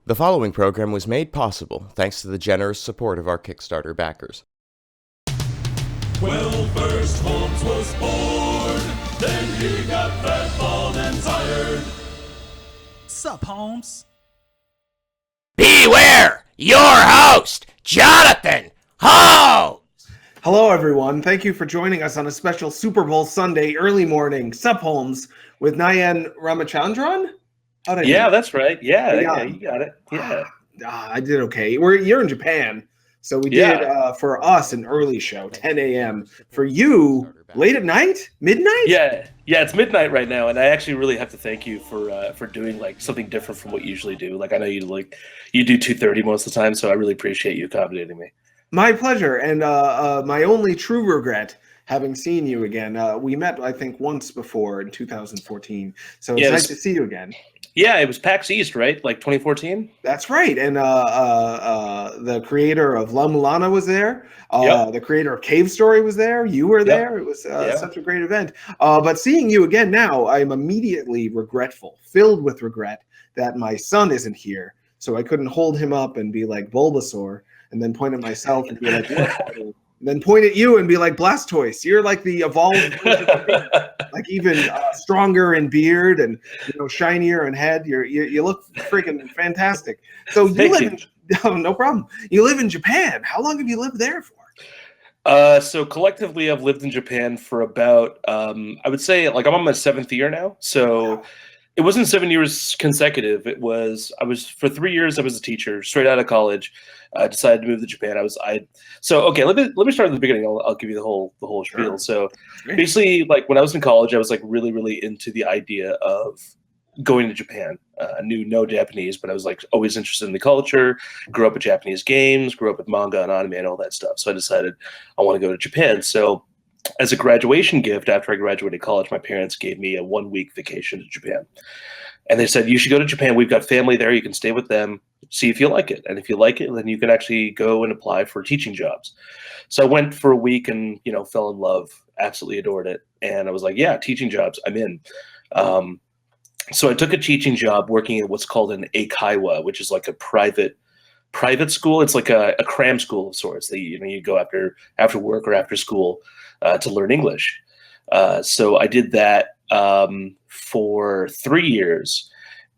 The following program was made possible thanks to the generous support of our Kickstarter backers. Well, first Holmes was born, then he got fat, bald, and tired. Sup, Holmes? Beware your host, Jonathan Holmes! Hello, everyone. Thank you for joining us on a special Super Bowl Sunday early morning Sup Holmes with Nayan Ramachandran. That's right. Yeah, you got it. Yeah. I did okay. You're in Japan, so we did for us an early show, 10 a.m. For you, late at night, midnight. Yeah, it's midnight right now, and I actually really have to thank you for doing like something different from what you usually do. Like I know you do 2:30 most of the time, so I really appreciate you accommodating me. My pleasure, and my only true regret having seen you again. We met, I think, once before in 2014, so it's nice to see you again. Yeah, it was PAX East, right? Like 2014? That's right. And the creator of La Mulana was there. The creator of Cave Story was there. You were there. It was such a great event. But seeing you again now, I'm immediately filled with regret that my son isn't here. So I couldn't hold him up and be like Bulbasaur and then point at myself and be like, what? Then point at you and be like Blastoise. You're like the evolved version of me. Like even stronger in beard and shinier in head. You look freaking fantastic. So no problem. You live in Japan. How long have you lived there for? So collectively, I've lived in Japan for about I would say like I'm on my 7th year now. So. Wow. It wasn't 7 years consecutive. For 3 years I was a teacher straight out of college. I decided to move to Japan. Let me start at the beginning. I'll give you the whole spiel. So basically, like when I was in college, I was like really, really into the idea of going to Japan. I knew no Japanese, but I was like always interested in the culture, grew up with Japanese games, grew up with manga and anime and all that stuff. So I decided I want to go to Japan. So as a graduation gift, after I graduated college, my parents gave me a 1-week vacation to Japan. And they said, you should go to Japan. We've got family there. You can stay with them, see if you like it. And if you like it, then you can actually go and apply for teaching jobs. So I went for a week and, fell in love, absolutely adored it. And I was like, yeah, teaching jobs, I'm in. So I took a teaching job working at what's called an eikaiwa, which is like a private school. It's like a cram school of sorts that you go after work or after school to learn English. So I did that for 3 years,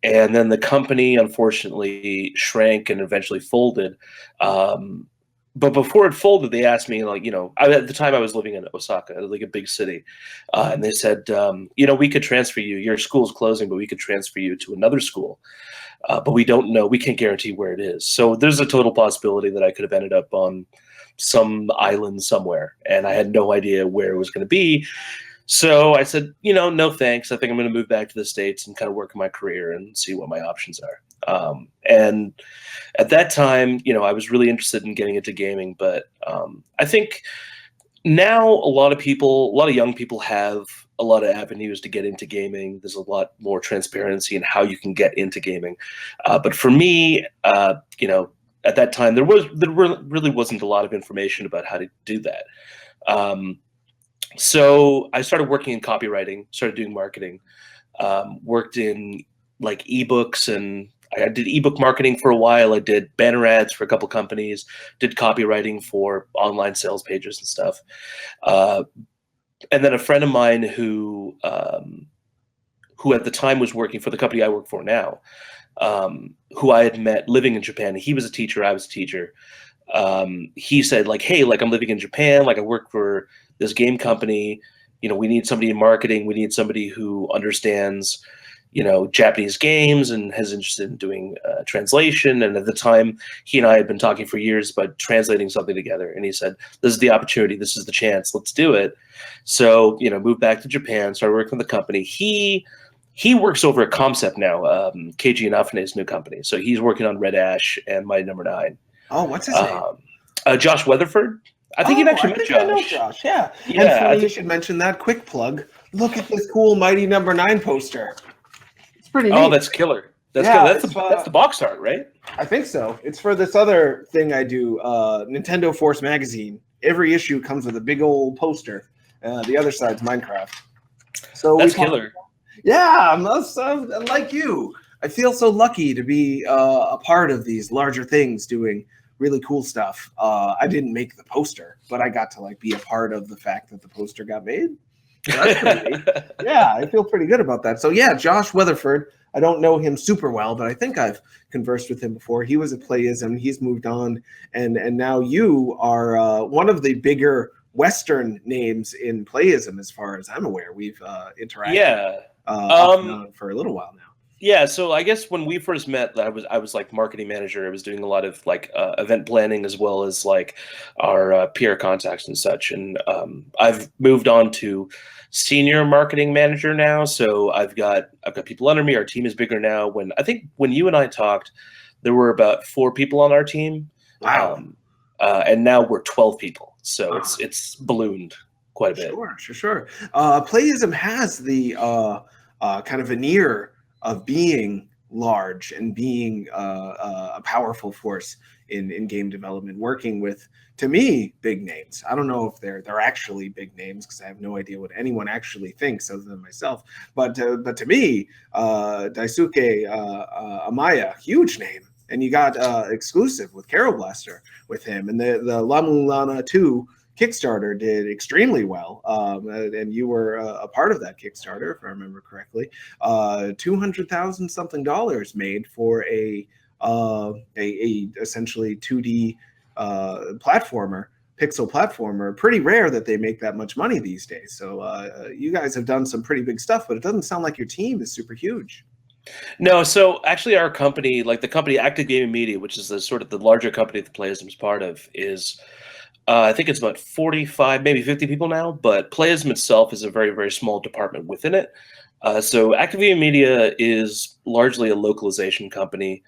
and then the company unfortunately shrank and eventually folded. But before it folded, they asked me, at the time I was living in Osaka, like a big city, and they said, we could transfer you. Your school's closing, but we could transfer you to another school. But we don't know. We can't guarantee where it is. So there's a total possibility that I could have ended up on some island somewhere, and I had no idea where it was going to be. So I said, no thanks. I think I'm going to move back to the States and kind of work in my career and see what my options are. And at that time, I was really interested in getting into gaming, but I think now a lot of young people have a lot of avenues to get into gaming. There's a lot more transparency in how you can get into gaming. But for me, at that time, there really wasn't a lot of information about how to do that. So I started working in copywriting, started doing marketing, worked in like ebooks, and I did ebook marketing for a while. I did banner ads for a couple companies, did copywriting for online sales pages and stuff. And then a friend of mine who at the time was working for the company I work for now, who I had met living in Japan. He was a teacher. I was a teacher. He said like, hey, like I'm living in Japan. Like I work for this game company. We need somebody in marketing. We need somebody who understands, Japanese games and has interested in doing translation. And at the time, he and I had been talking for years about translating something together. And he said, this is the opportunity. This is the chance. Let's do it. So, moved back to Japan, started working with the company. He works over at Concept now, KG Inafune's new company. So he's working on Red Ash and Mighty Number 9. Oh, what's his name? Josh Weatherford. I think you've actually met Josh. I know Josh, yeah. And funny you should mention that. Quick plug. Look at this cool Mighty Number 9 poster. It's pretty neat. Oh, that's killer. That's the box art, right? I think so. It's for this other thing I do, Nintendo Force magazine. Every issue comes with a big old poster. The other side's Minecraft. So that's killer. Yeah, I'm like you. I feel so lucky to be a part of these larger things, doing really cool stuff. I didn't make the poster, but I got to like be a part of the fact that the poster got made. So that's pretty neat. Yeah, I feel pretty good about that. So yeah, Josh Weatherford. I don't know him super well, but I think I've conversed with him before. He was at Playism. He's moved on, and now you are one of the bigger Western names in Playism, as far as I'm aware. We've interacted Yeah. off and on for a little while now. Yeah, so I guess when we first met, I was like marketing manager. I was doing a lot of like event planning as well as like our peer contacts and such. And I've moved on to senior marketing manager now. So I've got people under me. Our team is bigger now. When you and I talked, there were about 4 people on our team. Wow. And now we're 12 people. So it's ballooned quite a bit. Sure. Playism has the kind of veneer of being large and being a powerful force in game development, working with, to me, big names. I don't know if they're actually big names, because I have no idea what anyone actually thinks other than myself. But to me, Daisuke Amaya, huge name. And you got exclusive with Carol Blaster with him, and the La Mulana 2 Kickstarter did extremely well, and you were a part of that Kickstarter, if I remember correctly. $200,000 something made for a essentially 2D platformer, pixel platformer. Pretty rare that they make that much money these days. So you guys have done some pretty big stuff, but it doesn't sound like your team is super huge. No, so actually our company, like the company Active Gaming Media, which is the sort of the larger company that Playism is part of, is I think it's about 45, maybe 50 people now, but Playism itself is a very, very small department within it. So Activision Media is largely a localization company.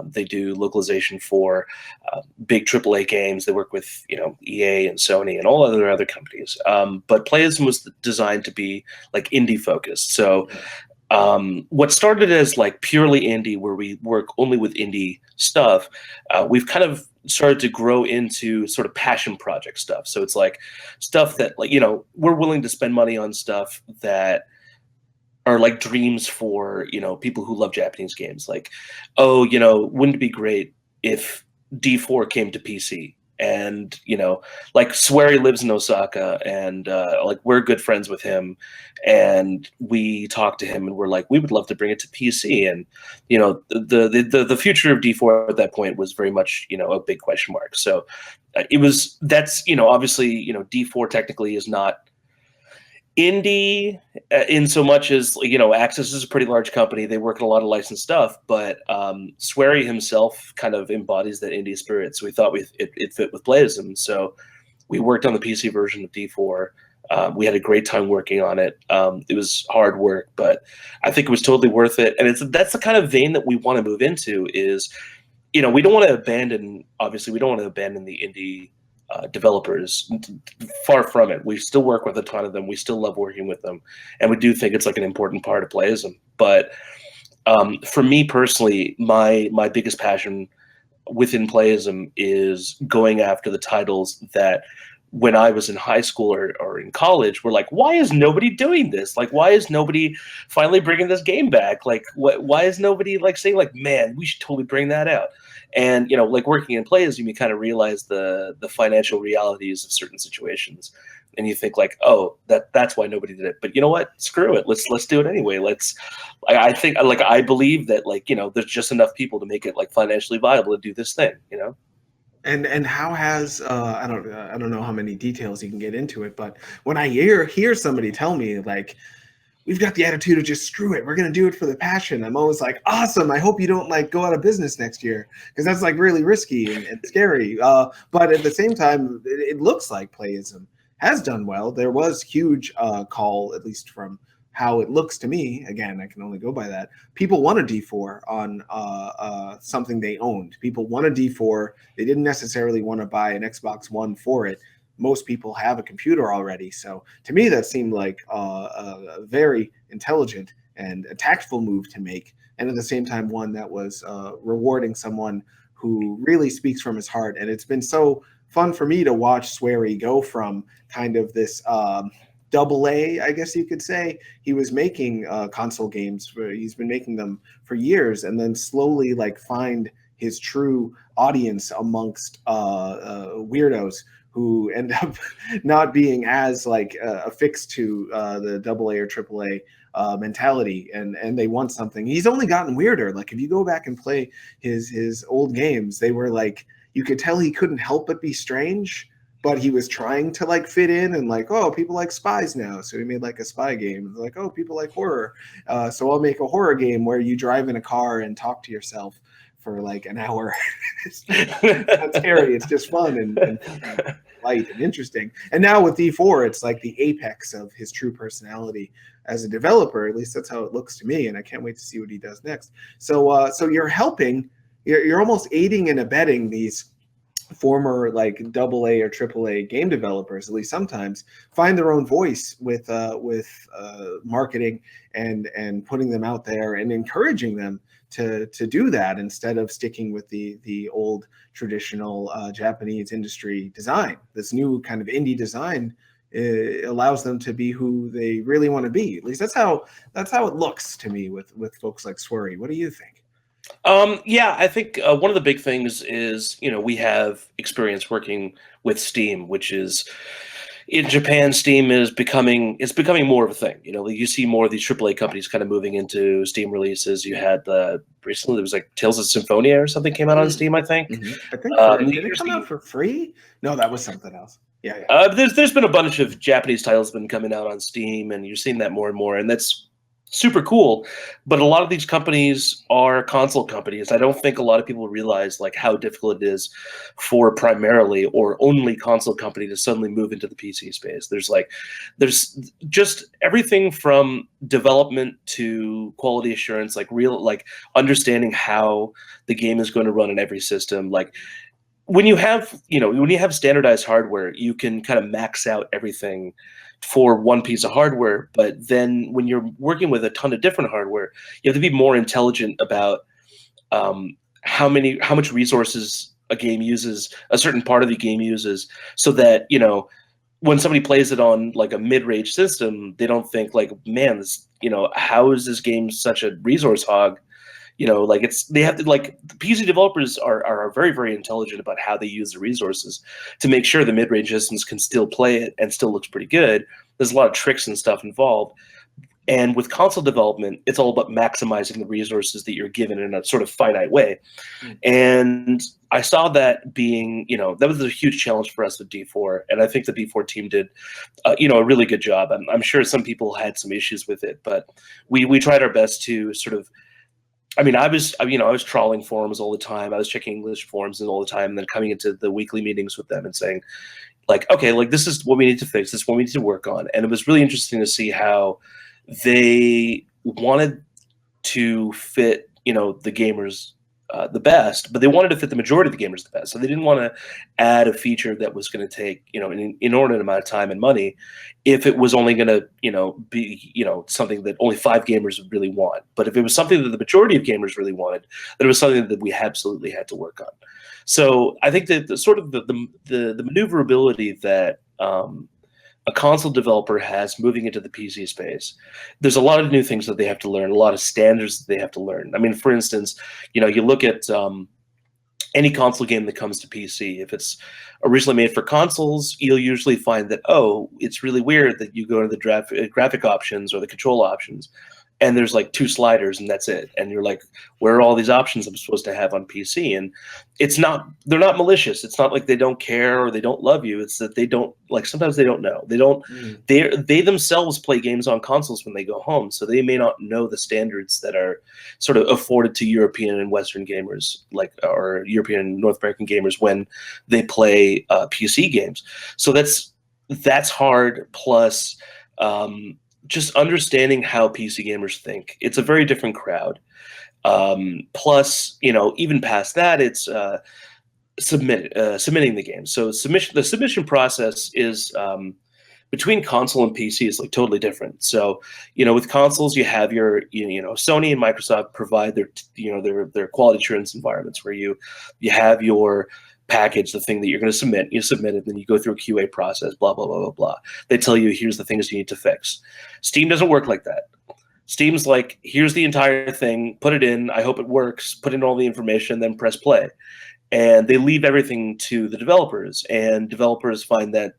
They do localization for big AAA games. They work with EA and Sony and all other companies. But Playism was designed to be like indie focused. So what started as like purely indie, where we work only with indie stuff, we've kind of started to grow into sort of passion project stuff. So it's like stuff that we're willing to spend money on stuff that are like dreams for people who love Japanese games. Like, wouldn't it be great if D4 came to PC? And like Swery lives in Osaka, and like we're good friends with him, and we talked to him, and we're like, we would love to bring it to PC. And the future of D4 at that point was very much a big question mark. So that's obviously D4 technically is not indie in so much as Axis is a pretty large company. They work in a lot of licensed stuff, but Swery himself kind of embodies that indie spirit. So we thought it fit with Playism. So we worked on the PC version of D4. We had a great time working on it. It was hard work, but I think it was totally worth it. And that's the kind of vein that we want to move into. Is we don't want to abandon. Obviously, we don't want to abandon the indie developers. Far from it. We still work with a ton of them. We still love working with them, and we do think it's like an important part of Playism. But for me personally, my biggest passion within Playism is going after the titles that when I was in high school or in college, we're like, why is nobody doing this? Like, why is nobody finally bringing this game back? Like, why is nobody like saying like, man, we should totally bring that out? And like working in Playism, you kind of realize the financial realities of certain situations, and you think like, oh, that's why nobody did it. But you know what? Screw it. Let's do it anyway. I think like I believe that like there's just enough people to make it like financially viable to do this thing. And how has I don't know how many details you can get into it, but when I hear somebody tell me like, we've got the attitude of just screw it, we're gonna do it for the passion, I'm always like, awesome. I hope you don't like go out of business next year, because that's like really risky and scary. But at the same time, it looks like Playism has done well. There was huge call, at least from how it looks to me. Again, I can only go by that. People want a D4 on something they owned. People want a D4. They didn't necessarily want to buy an Xbox One for it. Most people have a computer already. So to me, that seemed like a very intelligent and a tactful move to make. And at the same time, one that was rewarding someone who really speaks from his heart. And it's been so fun for me to watch Swery go from kind of this double A, I guess you could say. He was making console games. He's been making them for years, and then slowly like find his true audience amongst weirdos who end up not being as like affixed to the double A or triple A mentality, and they want something. He's only gotten weirder. Like if you go back and play his old games, they were like, you could tell he couldn't help but be strange, but he was trying to like fit in, and like, oh, people like spies now, so he made like a spy game. Like, oh, people like horror, so I'll make a horror game where you drive in a car and talk to yourself for like an hour. It's not scary, it's just fun and light and interesting. And now with D4, it's like the apex of his true personality as a developer. At least that's how it looks to me, and I can't wait to see what he does next. So so you're helping, you're almost aiding and abetting these former like double A or triple A game developers, at least sometimes, find their own voice with marketing and putting them out there and encouraging them to do that instead of sticking with the old traditional Japanese industry design. This new kind of indie design allows them to be who they really want to be. At least that's how it looks to me with folks like Swery. What do you think? Yeah, I think one of the big things is, we have experience working with Steam, which is in Japan. Steam is becoming more of a thing. You see more of these AAA companies kind of moving into Steam releases. You had recently there was like Tales of Symphonia or something came out on Steam, I think. I think did it come out for free? No, that was something else. Yeah. There's been a bunch of Japanese titles been coming out on Steam, and you're seeing that more and more, and that's super cool. But a lot of these companies are console companies. I don't think a lot of people realize like how difficult it is for primarily or only console company to suddenly move into the PC space. There's just everything from development to quality assurance, like understanding how the game is going to run in every system. Like when you have standardized hardware, you can kind of max out everything for one piece of hardware. But then when you're working with a ton of different hardware, you have to be more intelligent about how much resources a game uses, a certain part of the game uses, so that when somebody plays it on like a mid-range system, they don't think like, man, this, how is this game such a resource hog? They have to, like, the PC developers are very, very intelligent about how they use the resources to make sure the mid-range systems can still play it and still looks pretty good. There's a lot of tricks and stuff involved. And with console development, it's all about maximizing the resources that you're given in a sort of finite way. And I saw that being, that was a huge challenge for us with D4. And I think the D4 team did, a really good job. I'm sure some people had some issues with it, but we tried our best to sort of, I was trawling forums all the time. I was checking English forums all the time, and then coming into the weekly meetings with them and saying, like, okay, like this is what we need to fix. This is what we need to work on. And it was really interesting to see how they wanted to fit, the gamers the best, but they wanted to fit the majority of the gamers the best. So they didn't want to add a feature that was going to take, an inordinate amount of time and money if it was only going to, be, something that only 5 gamers would really want. But if it was something that the majority of gamers really wanted, then it was something that we absolutely had to work on. So I think that the maneuverability that a console developer has moving into the PC space, there's a lot of new things that they have to learn, a lot of standards that they have to learn. I mean, for instance, you look at any console game that comes to PC. If it's originally made for consoles, you'll usually find that, oh, it's really weird that you go to the graphic options or the control options, and there's like 2 sliders and that's it. And you're like, where are all these options I'm supposed to have on PC? And they're not malicious. It's not like they don't care or they don't love you. It's that they don't, like, sometimes they don't know. They themselves play games on consoles when they go home. So they may not know the standards that are sort of afforded to European and Western gamers, or European and North American gamers when they play PC games. So that's hard. Plus, just understanding how PC gamers think. It's a very different crowd. Plus, even past that, it's submitting the game. So the submission process is between console and PC is like totally different. So, you know, with consoles, you have your, Sony and Microsoft provide their quality assurance environments where you have your package, the thing that you're going to submit, you submit it, then you go through a QA process, blah, blah, blah, blah, blah. They tell you, here's the things you need to fix. Steam doesn't work like that. Steam's like, here's the entire thing, put it in, I hope it works, put in all the information, then press play. And they leave everything to the developers, and developers find that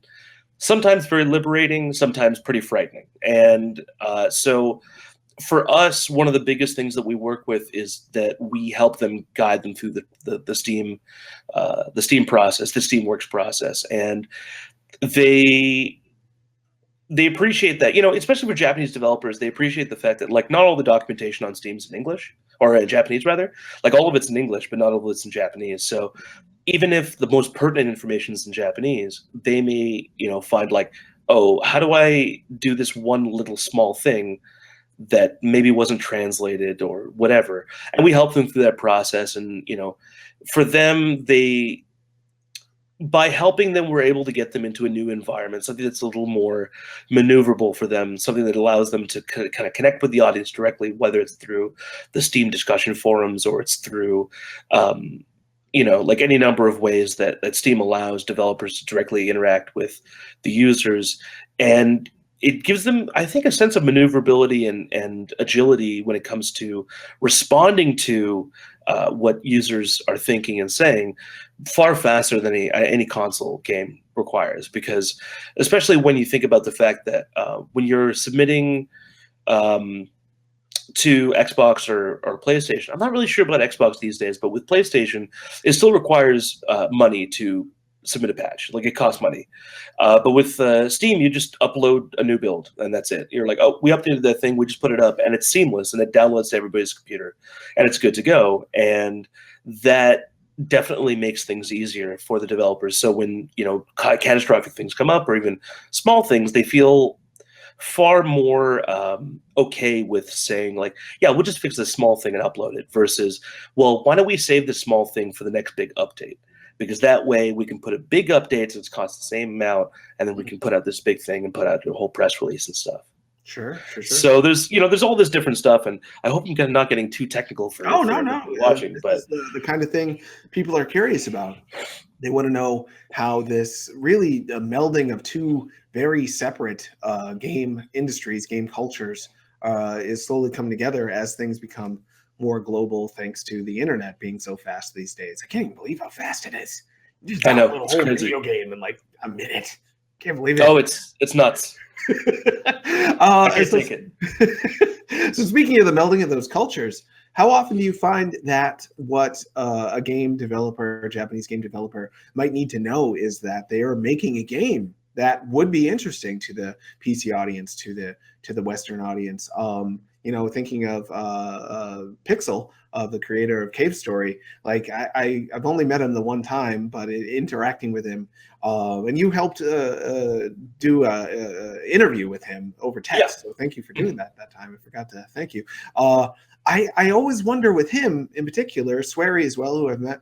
sometimes very liberating, sometimes pretty frightening. And so for us, one of the biggest things that we work with is that we help them guide them through the Steam process, the Steamworks process, and they appreciate that, especially for Japanese developers. They appreciate the fact that like not all the documentation on Steam is in English, or in Japanese rather. Like all of it's in English, but not all of it's in Japanese. So even if the most pertinent information is in Japanese, they may find like, oh, how do I do this one little small thing that maybe wasn't translated or whatever, and we help them through that process. And for them, by helping them, we're able to get them into a new environment, something that's a little more maneuverable for them, something that allows them to kind of connect with the audience directly, whether it's through the Steam discussion forums or it's through like any number of ways that Steam allows developers to directly interact with the users. And it gives them, I think, a sense of maneuverability and agility when it comes to responding to what users are thinking and saying far faster than any console game requires. Because especially when you think about the fact that when you're submitting to Xbox or PlayStation, I'm not really sure about Xbox these days, but with PlayStation, it still requires money to submit a patch. Like it costs money. But with Steam, you just upload a new build and that's it. You're like, oh, we updated that thing, we just put it up, and it's seamless and it downloads to everybody's computer and it's good to go. And that definitely makes things easier for the developers. So when catastrophic things come up or even small things, they feel far more okay with saying like, yeah, we'll just fix this small thing and upload it, versus, well, why don't we save this small thing for the next big update? Because that way we can put a big update so it's cost the same amount, and then we can put out this big thing and put out a whole press release and stuff. Sure. So there's all this different stuff, and I hope I'm not getting too technical for no. watching. This but is the kind of thing people are curious about. They want to know how this really melding of two very separate game industries, game cultures, is slowly coming together as things become more global, thanks to the internet being so fast these days. I can't even believe how fast it is. You just I know, download a it's whole crazy. video game in like a minute. Can't believe it. Oh, it's nuts. I can't take it. So speaking of the melding of those cultures, how often do you find that what a game developer, a Japanese game developer, might need to know is that they are making a game that would be interesting to the PC audience, to the Western audience? Thinking of Pixel, the creator of Cave Story. Like I've only met him the one time, but interacting with him, and you helped do a interview with him over text. Yeah. So thank you for doing that time. I forgot to thank you. I always wonder with him in particular, Swery as well, who I've met,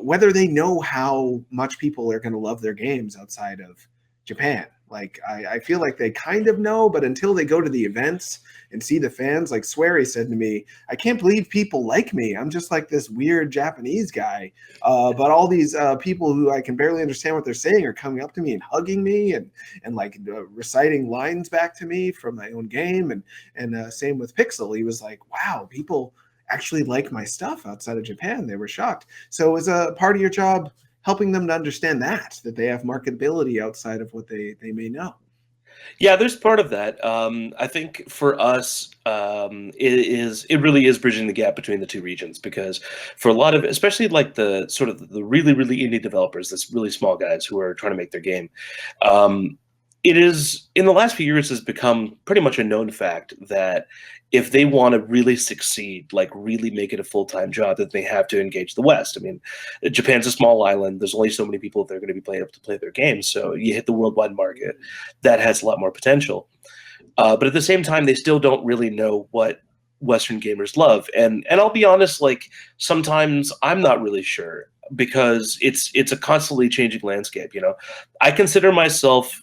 whether they know how much people are going to love their games outside of Japan. Like I feel like they kind of know, but until they go to the events and see the fans, like Swery said to me, I can't believe people like me. I'm just like this weird Japanese guy. But all these people who I can barely understand what they're saying are coming up to me and hugging me and like reciting lines back to me from my own game. And same with Pixel. He was like, wow, people actually like my stuff outside of Japan. They were shocked. So as a part of your job, helping them to understand that they have marketability outside of what they may know. Yeah, there's part of that. I think for us, it really is bridging the gap between the two regions, because for a lot of, especially like the sort of the really, really indie developers, this really small guys who are trying to make their game, it is, in the last few years, has become pretty much a known fact that if they want to really succeed, like really make it a full-time job, that they have to engage the West. I mean, Japan's a small island. There's only so many people that are going to be able to play their games. So you hit the worldwide market. That has a lot more potential. But at the same time, they still don't really know what Western gamers love. And I'll be honest, like sometimes I'm not really sure, because it's a constantly changing landscape. I consider myself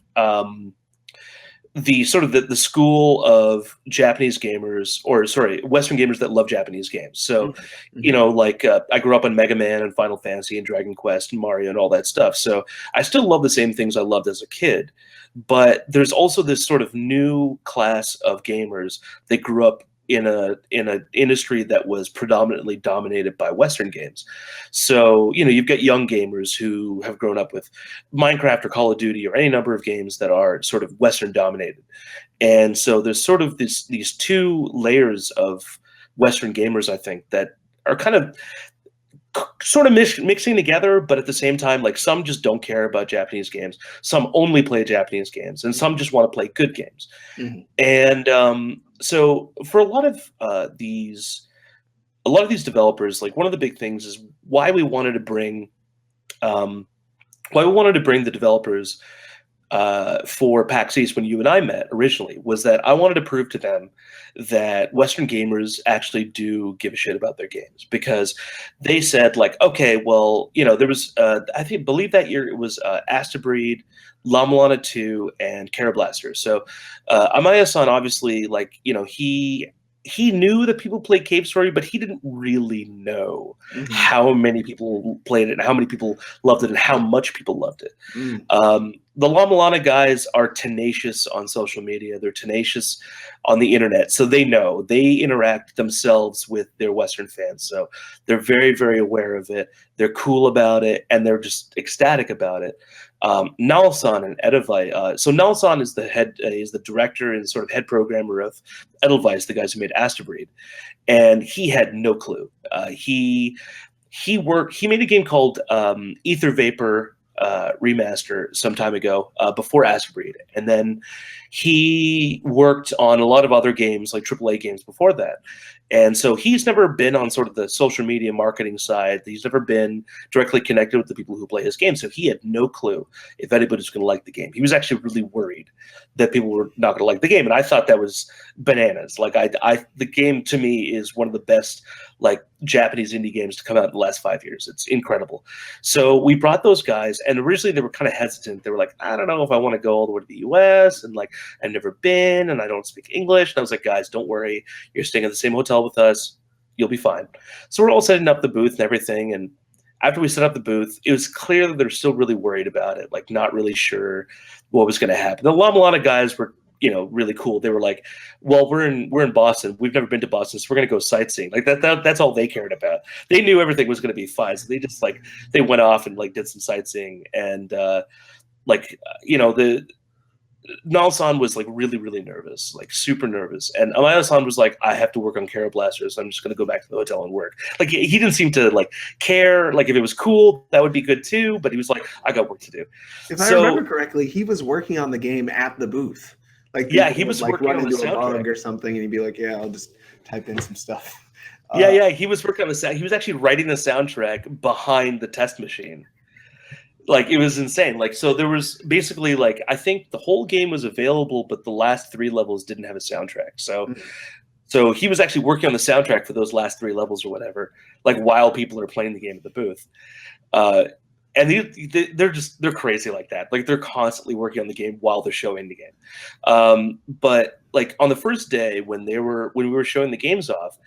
the sort of the school of Japanese gamers, or sorry, Western gamers that love Japanese games. So, you know, like I grew up on Mega Man and Final Fantasy and Dragon Quest and Mario and all that stuff. So I still love the same things I loved as a kid. But there's also this sort of new class of gamers that grew up in a industry that was predominantly dominated by Western games. So, you know, you've got young gamers who have grown up with Minecraft or Call of Duty or any number of games that are sort of Western dominated. And so there's sort of these two layers of Western gamers, I think, that are kind of sort of mixing together, but at the same time, like some just don't care about Japanese games, some only play Japanese games, and some just want to play good games. And so for a lot of these developers, like one of the big things is why we wanted to bring the developers for PAX East when you and I met originally, was that I wanted to prove to them that Western gamers actually do give a shit about their games, because they said, like, okay, well, you know, there was believe that year it was Astabreed, La Milana 2, and Karablaster. So Amaya-san, obviously, like, you know, he knew that people played Cave Story, but he didn't really know how many people played it and how many people loved it and how much people loved it. The La Milana guys are tenacious on social media. They're tenacious on the internet. So they know. They interact themselves with their Western fans. So they're very, very aware of it. They're cool about it, and they're just ecstatic about it. Naol-san and Edelweiss. So Naol-san is the director and sort of head programmer of Edelweiss, the guys who made Astabreed, and he had no clue. He made a game called Ether Vapor remaster some time ago, before Astabreed, and then he worked on a lot of other games, like AAA games, before that. And so he's never been on sort of the social media marketing side. He's never been directly connected with the people who play his game. So he had no clue if anybody was going to like the game. He was actually really worried that people were not going to like the game. And I thought that was bananas. Like the game to me is one of the best, like, Japanese indie games to come out in the last 5 years. It's incredible. So we brought those guys, and originally they were kind of hesitant. They were like, I don't know if I want to go all the way to the US, and like, I've never been, and I don't speak English. And I was like, guys, don't worry. You're staying at the same hotel with us. You'll be fine. So we're all setting up the booth and everything. And after we set up the booth, it was clear that they're still really worried about it, like not really sure what was going to happen. The La Milana guys were, you know, really cool. They were like, well, we're in Boston. We've never been to Boston, so we're going to go sightseeing. Like that's all they cared about. They knew everything was going to be fine. So they just, like, they went off and, like, did some sightseeing. And you know, the Naol-san was, like, really, really nervous, like super nervous. And Amaya-san was like, I have to work on Karablaster, so I'm just going to go back to the hotel and work. Like, he didn't seem to, like, care. Like, if it was cool, that would be good too. But he was like, I got work to do. If I remember correctly, he was working on the game at the booth. Like, yeah, he was, like, working run on into the a soundtrack bug or something, and he'd be like, yeah, I'll just type in some stuff. Yeah, he was working on the sound. He was actually writing the soundtrack behind the test machine. Like, it was insane. Like, so there was basically, like, I think the whole game was available, but the last 3 levels didn't have a soundtrack. So he was actually working on the soundtrack for those last 3 levels or whatever, like, while people are playing the game at the booth. And they're crazy like that. Like, they're constantly working on the game while they're showing the game. But, like, on the first day when we were showing the games off,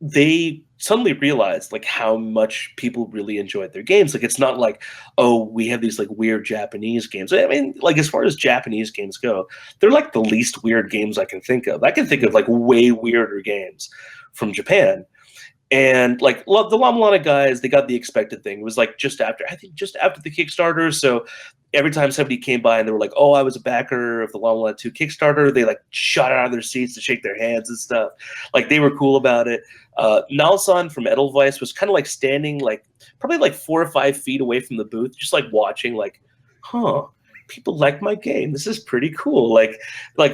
they suddenly realized, like, how much people really enjoyed their games. Like, it's not like, oh, we have these, like, weird Japanese games. I mean, like, as far as Japanese games go, they're, like, the least weird games I can think of. I can think of, like, way weirder games from Japan. And, like, the La Milana guys, they got the expected thing. It was, like, just after the Kickstarter. So every time somebody came by and they were like, oh, I was a backer of the La Milana 2 Kickstarter, they, like, shot out of their seats to shake their hands and stuff. Like, they were cool about it. Naol-san from Edelweiss was kind of, like, standing, like, probably, like, 4 or 5 feet away from the booth, just, like, watching, like, people like my game. This is pretty cool. Like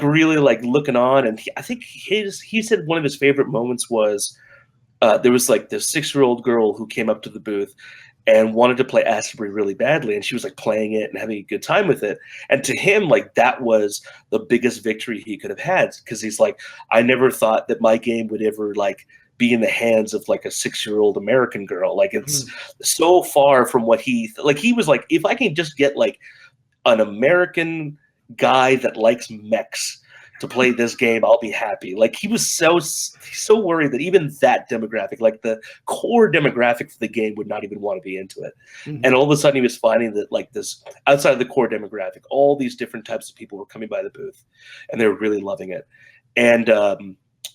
really, like, looking on. And I think he said one of his favorite moments was, there was, like, this 6-year-old girl who came up to the booth and wanted to play Astabreed really badly, and she was, like, playing it and having a good time with it. And to him, like, that was the biggest victory he could have had, because he's like, I never thought that my game would ever, like, be in the hands of, like, a 6-year-old American girl. Like, it's so far from what he was like, if I can just get, like, an American guy that likes mechs to play this game, I'll be happy. Like he was so worried that even that demographic, like the core demographic for the game, would not even want to be into it. Mhm. And all of a sudden, he was finding that like this outside of the core demographic, all these different types of people were coming by the booth, and they were really loving it. And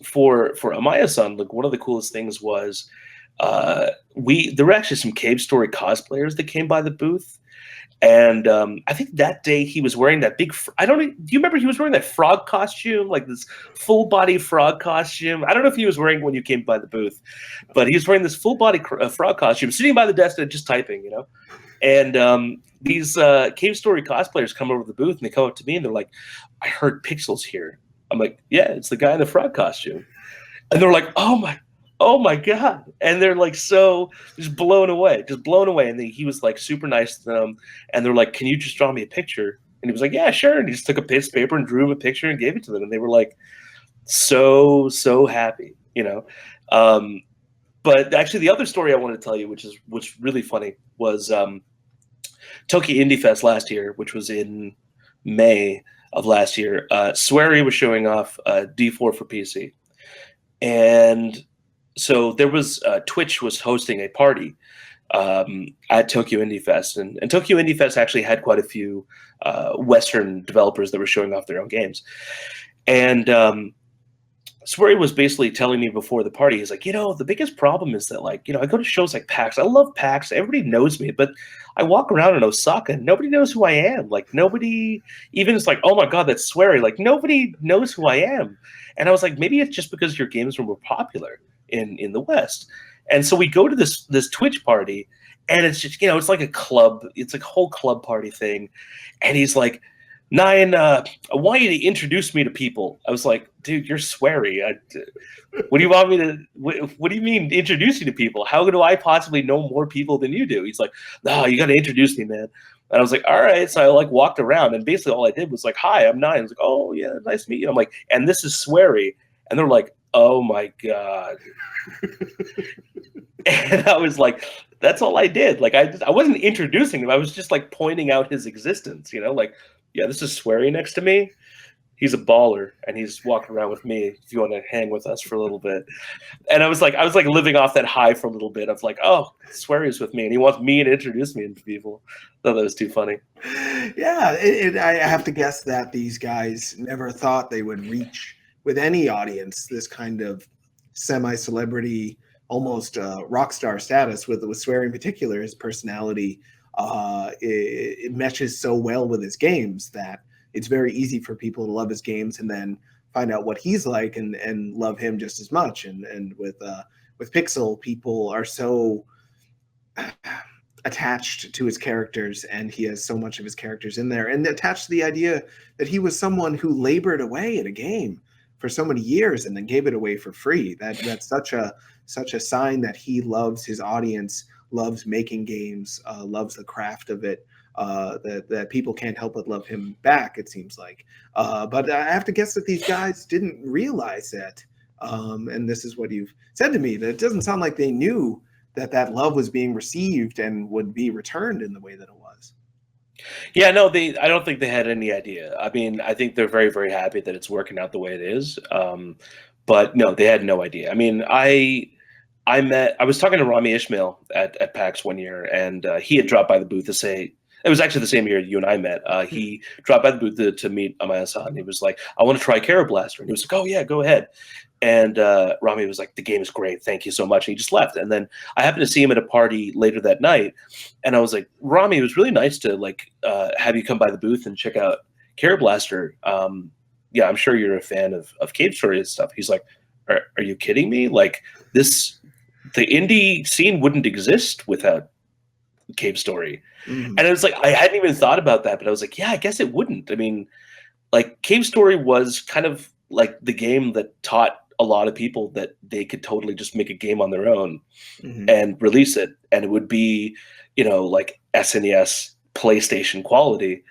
for Amaya-san, like one of the coolest things was there were actually some Cave Story cosplayers that came by the booth. And I think that day he was wearing that big. Do you remember he was wearing that frog costume, like this full body frog costume? I don't know if he was wearing when you came by the booth, but he was wearing this full body frog costume, sitting by the desk and just typing, you know. And these Cave Story cosplayers come over to the booth and they come up to me and they're like, "I heard Pixel's here." I'm like, "Yeah, it's the guy in the frog costume," and they're like, "Oh my god!" And they're like so just blown away. And he was like super nice to them. And they're like, "Can you just draw me a picture?" And he was like, "Yeah, sure." And he just took a piece of paper and drew him a picture and gave it to them. And they were like, so happy, you know. But actually, the other story I wanted to tell you, which is really funny, was Tokyo Indie Fest last year, which was in May of last year. Swery was showing off D4 for PC, and so there was Twitch was hosting a party at Tokyo Indie Fest, and Tokyo Indie Fest actually had quite a few Western developers that were showing off their own games. And Swery was basically telling me before the party, he's like, you know, the biggest problem is that, like, you know, I go to shows like PAX. I love PAX. Everybody knows me, but I walk around in Osaka and nobody knows who I am. Like, nobody even is like, oh my God, that's Swery. Like, nobody knows who I am. And I was like, maybe it's just because your games were more popular in the West. And so we go to this Twitch party, and it's just, you know, it's like a club. It's like a whole club party thing. And he's like, Nayan, I want you to introduce me to people. I was like, dude, you're Swery. What do you want me to? What do you mean introduce you to people? How do I possibly know more people than you do? He's like, no, you got to introduce me, man. And I was like, all right. So I like walked around, and basically all I did was like, hi, I'm Nayan. I was like, oh yeah, nice to meet you. I'm like, and this is Swery, and they're like, oh my God. And I was like, that's all I did. Like I wasn't introducing him. I was just like pointing out his existence, you know, like, yeah, this is Swery next to me. He's a baller, and he's walking around with me. If you want to hang with us for a little bit, and I was like living off that high for a little bit of like, oh, Swery's with me, and he wants me to introduce me to people. I thought that was too funny. Yeah, I have to guess that these guys never thought they would reach with any audience this kind of semi-celebrity, almost rock star status. With Swery in particular, his personality it meshes so well with his games that it's very easy for people to love his games and then find out what he's like and love him just as much. And with Pixel, people are so attached to his characters, and he has so much of his characters in there, and attached to the idea that he was someone who labored away at a game for so many years and then gave it away for free. That's such a sign that he loves his audience, loves making games, loves the craft of it, that people can't help but love him back, it seems like. But I have to guess that these guys didn't realize that. And this is what you've said to me, that it doesn't sound like they knew that love was being received and would be returned in the way that it was. Yeah, no, I don't think they had any idea. I mean, I think they're very, very happy that it's working out the way it is. But no, they had no idea. I mean, I was talking to Rami Ishmael at PAX one year, and he had dropped by the booth to say, it was actually the same year you and I met. He dropped by the booth to meet Amaya-san. He was like, I want to try Carol Blaster. And he was like, oh yeah, go ahead. And Rami was like, the game is great. Thank you so much. And he just left. And then I happened to see him at a party later that night. And I was like, Rami, it was really nice to like have you come by the booth and check out Carol Blaster. Yeah, I'm sure you're a fan of Cave Story and stuff. He's like, are you kidding me? Like the indie scene wouldn't exist without Cave Story. Mm-hmm. And it was like, I hadn't even thought about that, but I was like, yeah, I guess it wouldn't. I mean, like Cave Story was kind of like the game that taught a lot of people that they could totally just make a game on their own and release it. And it would be, you know, like SNES, PlayStation quality.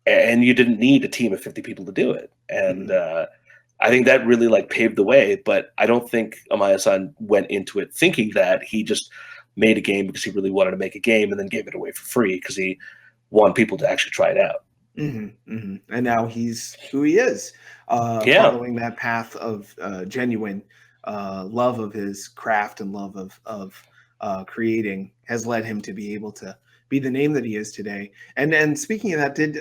And you didn't need a team of 50 people to do it. And I think that really like paved the way. But I don't think Amaya-san went into it thinking that. He just made a game because he really wanted to make a game and then gave it away for free because he wanted people to actually try it out. And now he's who he is, Yeah. following that path of genuine love of his craft and love of creating has led him to be able to be the name that he is today. And speaking of that, did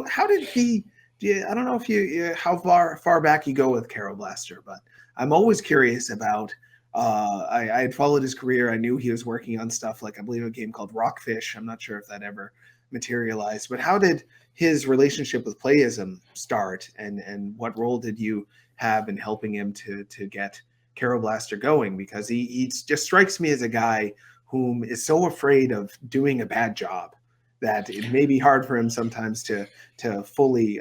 how did he? I don't know if you how far back you go with Carol Blaster, but I'm always curious about. I had followed his career. I knew he was working on stuff like I believe a game called Rockfish. I'm not sure if that ever materialized, but how did his relationship with Playism start, and what role did you have in helping him to get Carol Blaster going? Because he just strikes me as a guy whom is so afraid of doing a bad job that it may be hard for him sometimes to fully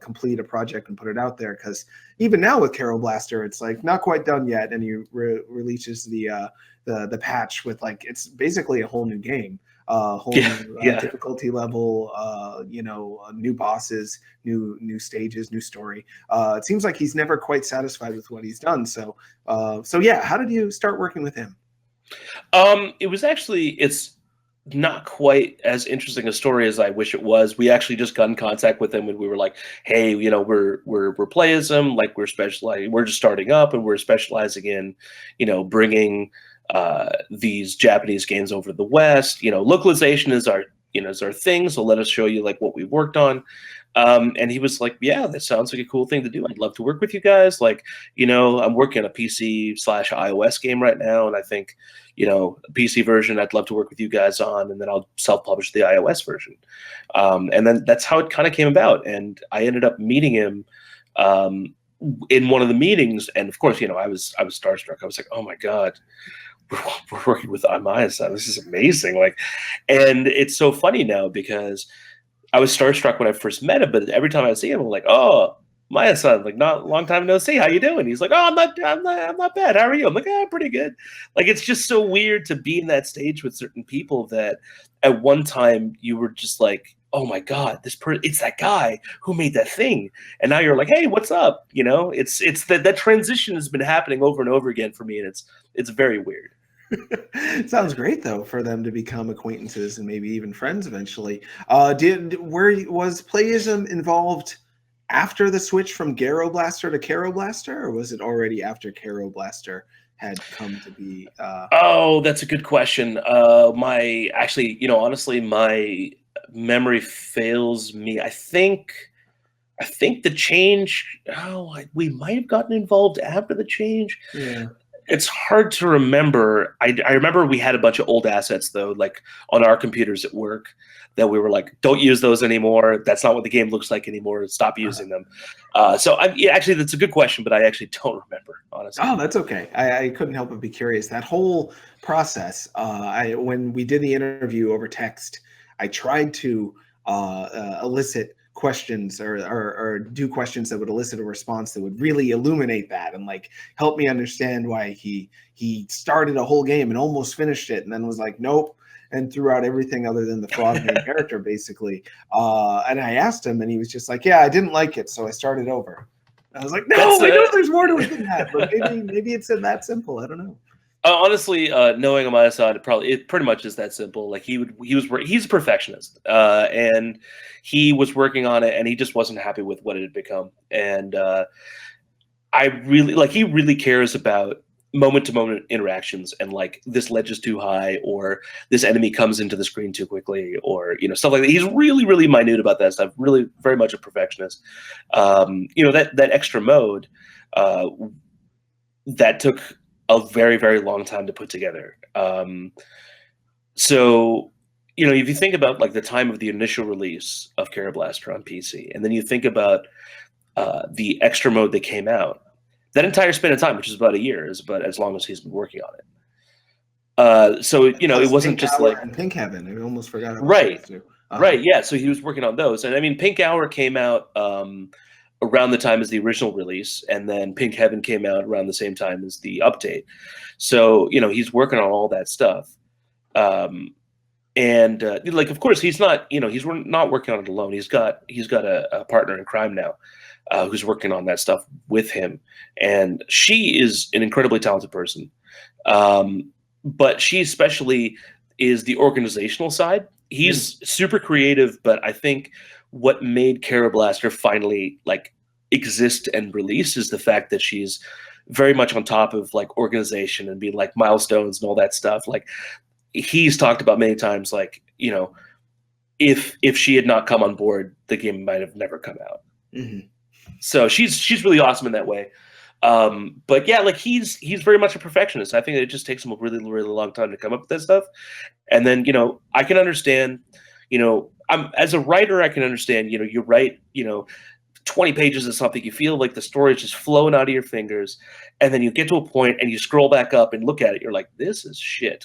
complete a project and put it out there. Because even now with Carol Blaster, it's like not quite done yet, and he releases the patch with like it's basically a whole new game, whole new difficulty level, new bosses, new stages, new story. It seems like he's never quite satisfied with what he's done. So yeah, how did you start working with him? It was actually it's not quite as interesting a story as I wish it was. We actually just got in contact with him and we were like, hey, we're Playism, like we're just starting up and we're specializing in, bringing these Japanese games over to the West. Localization is our thing, so let us show you like what we worked on. And he was like, yeah, that sounds like a cool thing to do. I'd love to work with you guys. Like, I'm working on a PC/iOS game right now, and I think, PC version I'd love to work with you guys on, and then I'll self-publish the iOS version. And then that's how it kind of came about. And I ended up meeting him in one of the meetings, and of course, I was starstruck. I was like, oh my God, we're working with Amaya-san. This is amazing. Like, and it's so funny now because I was starstruck when I first met him, but every time I see him, I'm like, oh, Maya-san, like, not long time no see. How you doing? He's like, oh, I'm not bad. How are you? I'm like, pretty good. Like, it's just so weird to be in that stage with certain people that at one time you were just like, oh my God, it's that guy who made that thing. And now you're like, hey, what's up? It's that transition has been happening over and over again for me. And it's very weird. It sounds great though for them to become acquaintances and maybe even friends eventually. Was Playism involved after the switch from Garo Blaster to Caro Blaster, or was it already after Caro Blaster had come to be? Oh, that's a good question. Honestly, my memory fails me. I think the change. We might have gotten involved after the change. Yeah. It's hard to remember. I remember we had a bunch of old assets though, like on our computers at work, that we were like, don't use those anymore. That's not what the game looks like anymore. Stop using them. Actually, that's a good question, but I actually don't remember, honestly. Oh, that's okay. I couldn't help but be curious. That whole process, when we did the interview over text, I tried to elicit questions or do questions that would elicit a response that would really illuminate that and like help me understand why he started a whole game and almost finished it and then was like, nope, and threw out everything other than the frog main character basically. And I asked him and he was just like, yeah, I didn't like it, so I started over. I was like, no, I know there's more to it than that, but maybe it's that simple. I don't know. Honestly, knowing Amaya-san, it pretty much is that simple. Like he's a perfectionist, and he was working on it, and he just wasn't happy with what it had become. And he really cares about moment-to-moment interactions, and like this ledge is too high, or this enemy comes into the screen too quickly, or stuff like that. He's really, really minute about that stuff. Really, very much a perfectionist. That extra mode that took a very, very long time to put together. So, if you think about like the time of the initial release of Caro Blaster on PC, and then you think about the extra mode that came out, that entire span of time, which is about a year, is about as long as he's been working on it. It wasn't just like and Pink Heaven. I almost forgot about right, those two. Right. Yeah. So he was working on those, and I mean, Pink Hour came out around the time as the original release, and then Pink Heaven came out around the same time as the update. So he's working on all that stuff, of course he's not he's not working on it alone. He's got a partner in crime now, who's working on that stuff with him, and she is an incredibly talented person, but she especially is the organizational side. He's super creative, but I think what made Carol Blaster finally like exist and release is the fact that she's very much on top of like organization and being like milestones and all that stuff. Like he's talked about many times, like, you know, if she had not come on board, the game might have never come out. Mm-hmm. So she's really awesome in that way. But yeah, like he's very much a perfectionist. I think it just takes him a really, really long time to come up with that stuff. And then, you know, I can understand, you know, as a writer, I can understand, you know, you write, you know, 20 pages of something, you feel like the story is just flowing out of your fingers, and then you get to a point and you scroll back up and look at it, you're like, this is shit.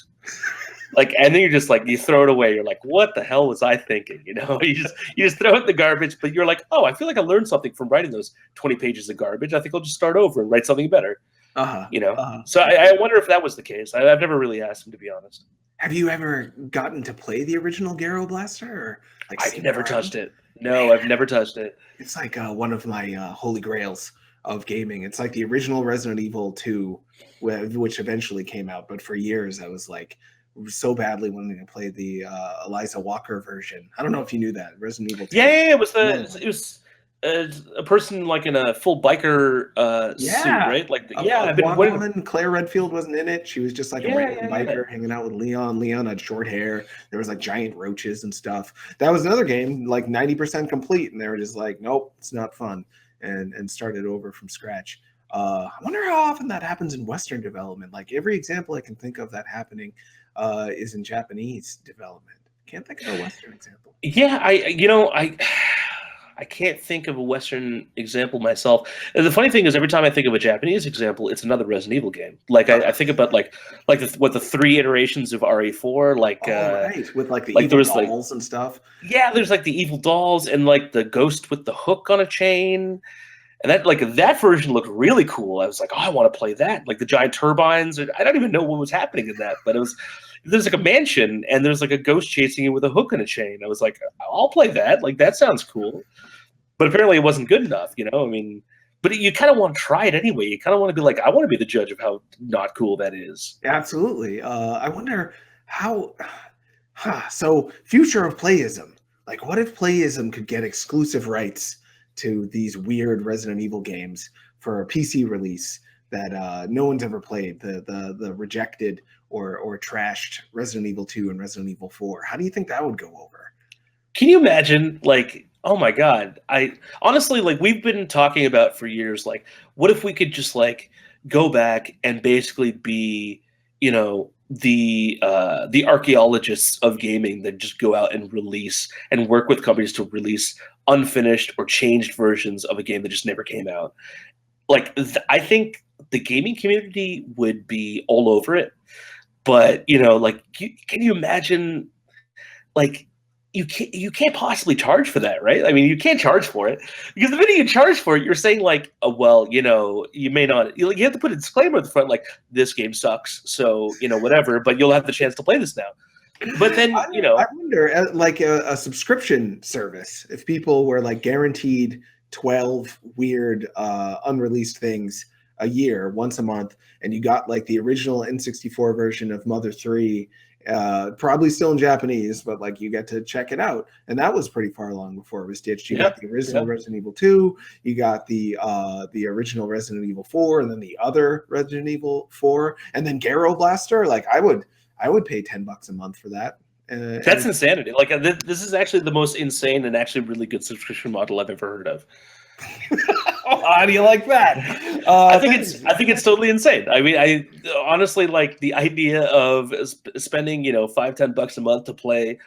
Like, and then you're just like, you throw it away. You're like, what the hell was I thinking? You know, you just throw it in the garbage, but you're like, oh, I feel like I learned something from writing those 20 pages of garbage. I think I'll just start over and write something better. You know? So I wonder if that was the case. I've never really asked him, to be honest. Have you ever gotten to play the original Garo Blaster? Or like I've never touched it. No, I've never touched it. It's like one of my holy grails of gaming. It's like the original Resident Evil 2, which eventually came out, but for years I was like so badly wanting to play the Eliza Walker version. I don't know if you knew that Resident Evil 2. Yeah, it was a person like in a full biker suit, right? Like I've been woman. Claire Redfield wasn't in it. She was just like a random biker hanging out with Leon. Leon had short hair. There was like giant roaches and stuff. That was another game like 90% complete, and they were just like, nope, it's not fun, and started over from scratch. I wonder how often that happens in Western development. Like every example I can think of that happening is in Japanese development. Can't think of a Western example. Yeah, I can't think of a Western example myself. And the funny thing is, every time I think of a Japanese example, it's another Resident Evil game. Like I think about like the 3 iterations of RE4, like right, with like the like evil dolls and stuff. Yeah, there's like the evil dolls and like the ghost with the hook on a chain. And that version looked really cool. I was like, oh, I want to play that. Like the giant turbines. I don't even know what was happening in that, but there's like a mansion and there's like a ghost chasing you with a hook and a chain. I was like, I'll play that. Like that sounds cool. But apparently it wasn't good enough, you know? I mean, but you kind of want to try it anyway. You kind of want to be like, I want to be the judge of how not cool that is. Absolutely. I wonder how. So, future of Playism. Like, what if Playism could get exclusive rights to these weird Resident Evil games for a PC release that no one's ever played? The rejected or trashed Resident Evil 2 and Resident Evil 4. How do you think that would go over? Can you imagine, like, oh my God, I honestly, like, we've been talking about for years, like, what if we could just like go back and basically be, you know, the archaeologists of gaming that just go out and release and work with companies to release unfinished or changed versions of a game that just never came out. Like, I think the gaming community would be all over it. But, you know, like, can you imagine, like, you can't possibly charge for that, right? I mean, you can't charge for it because the minute you charge for it, you're saying like, oh, well, you know, you may not. You have to put a disclaimer at the front, like this game sucks, so you know whatever. But you'll have the chance to play this now. But then you know, I wonder, like a subscription service, if people were like guaranteed 12 weird unreleased things a year, once a month, and you got like the original N64 version of Mother 3. Probably still in Japanese, but like you get to check it out, and that was pretty far along before it was ditched. You got the original Resident Evil 2, you got the original Resident Evil 4, and then the other Resident Evil 4, and then Garo Blaster. Like I would pay $10 a month for that. That's insanity. Like this is actually the most insane and actually really good subscription model I've ever heard of. How do you like that? I think it's totally insane. I mean, I honestly like the idea of spending, you know, $5-10 a month to play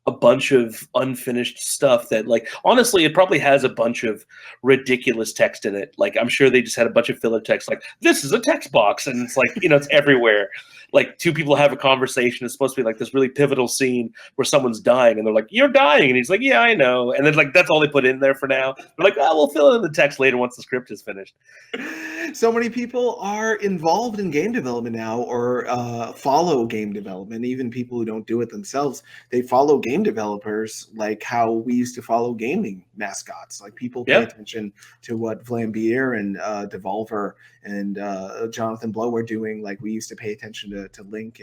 a bunch of unfinished stuff that, like, honestly, it probably has a bunch of ridiculous text in it. Like, I'm sure they just had a bunch of filler text, like, this is a text box, and it's like, you know, it's everywhere. Like, 2 people have a conversation. It's supposed to be like this really pivotal scene where someone's dying, and they're like, "You're dying," and he's like, "Yeah, I know." And then like that's all they put in there for now. They're like, "Oh, we'll fill it in the text later once the script is finished." So many people are involved in game development now, or follow game development. Even people who don't do it themselves, they follow game developers, like how we used to follow gaming mascots. Like people pay attention to what Vlambeer and Devolver and Jonathan Blow were doing. Like we used to pay attention to Link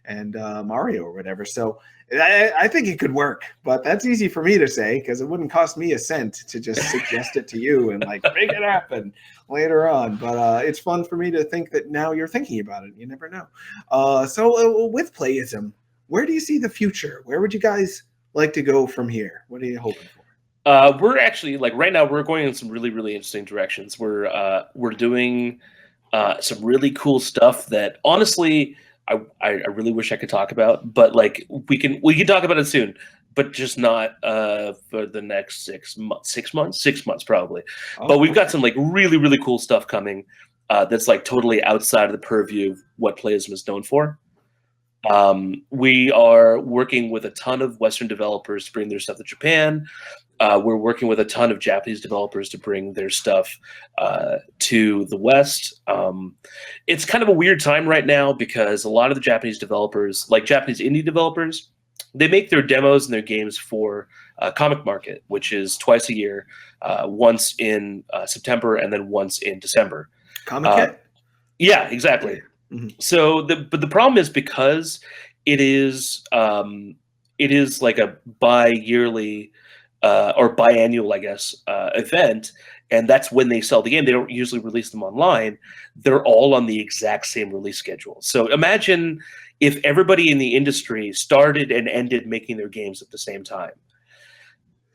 and Mario or whatever. So I think it could work, but that's easy for me to say because it wouldn't cost me a cent to just suggest it to you and like make it happen later on. But it's fun for me to think that now you're thinking about it. You never know. So with Playism, where do you see the future? Where would you guys like to go from here? What are you hoping for? We're actually like right now we're going in some really really interesting directions. We're doing some really cool stuff that honestly I really wish I could talk about, but like we can talk about it soon, but just not for the next 6 months. 6 months, 6 months probably. Oh, But we've okay. got some like really really cool stuff coming that's like totally outside of the purview of what Playism is known for. We are working with a ton of Western developers to bring their stuff to Japan. We're working with a ton of Japanese developers to bring their stuff to the West. It's kind of a weird time right now because a lot of the Japanese developers, like Japanese indie developers, they make their demos and their games for Comic Market, which is twice a year, once in September and then once in December. Comic Hit? Yeah, exactly. Mhm. So the problem is because it is like a bi-yearly or biannual, I guess, event, and that's when they sell the game. They don't usually release them online. They're all on the exact same release schedule. So imagine if everybody in the industry started and ended making their games at the same time.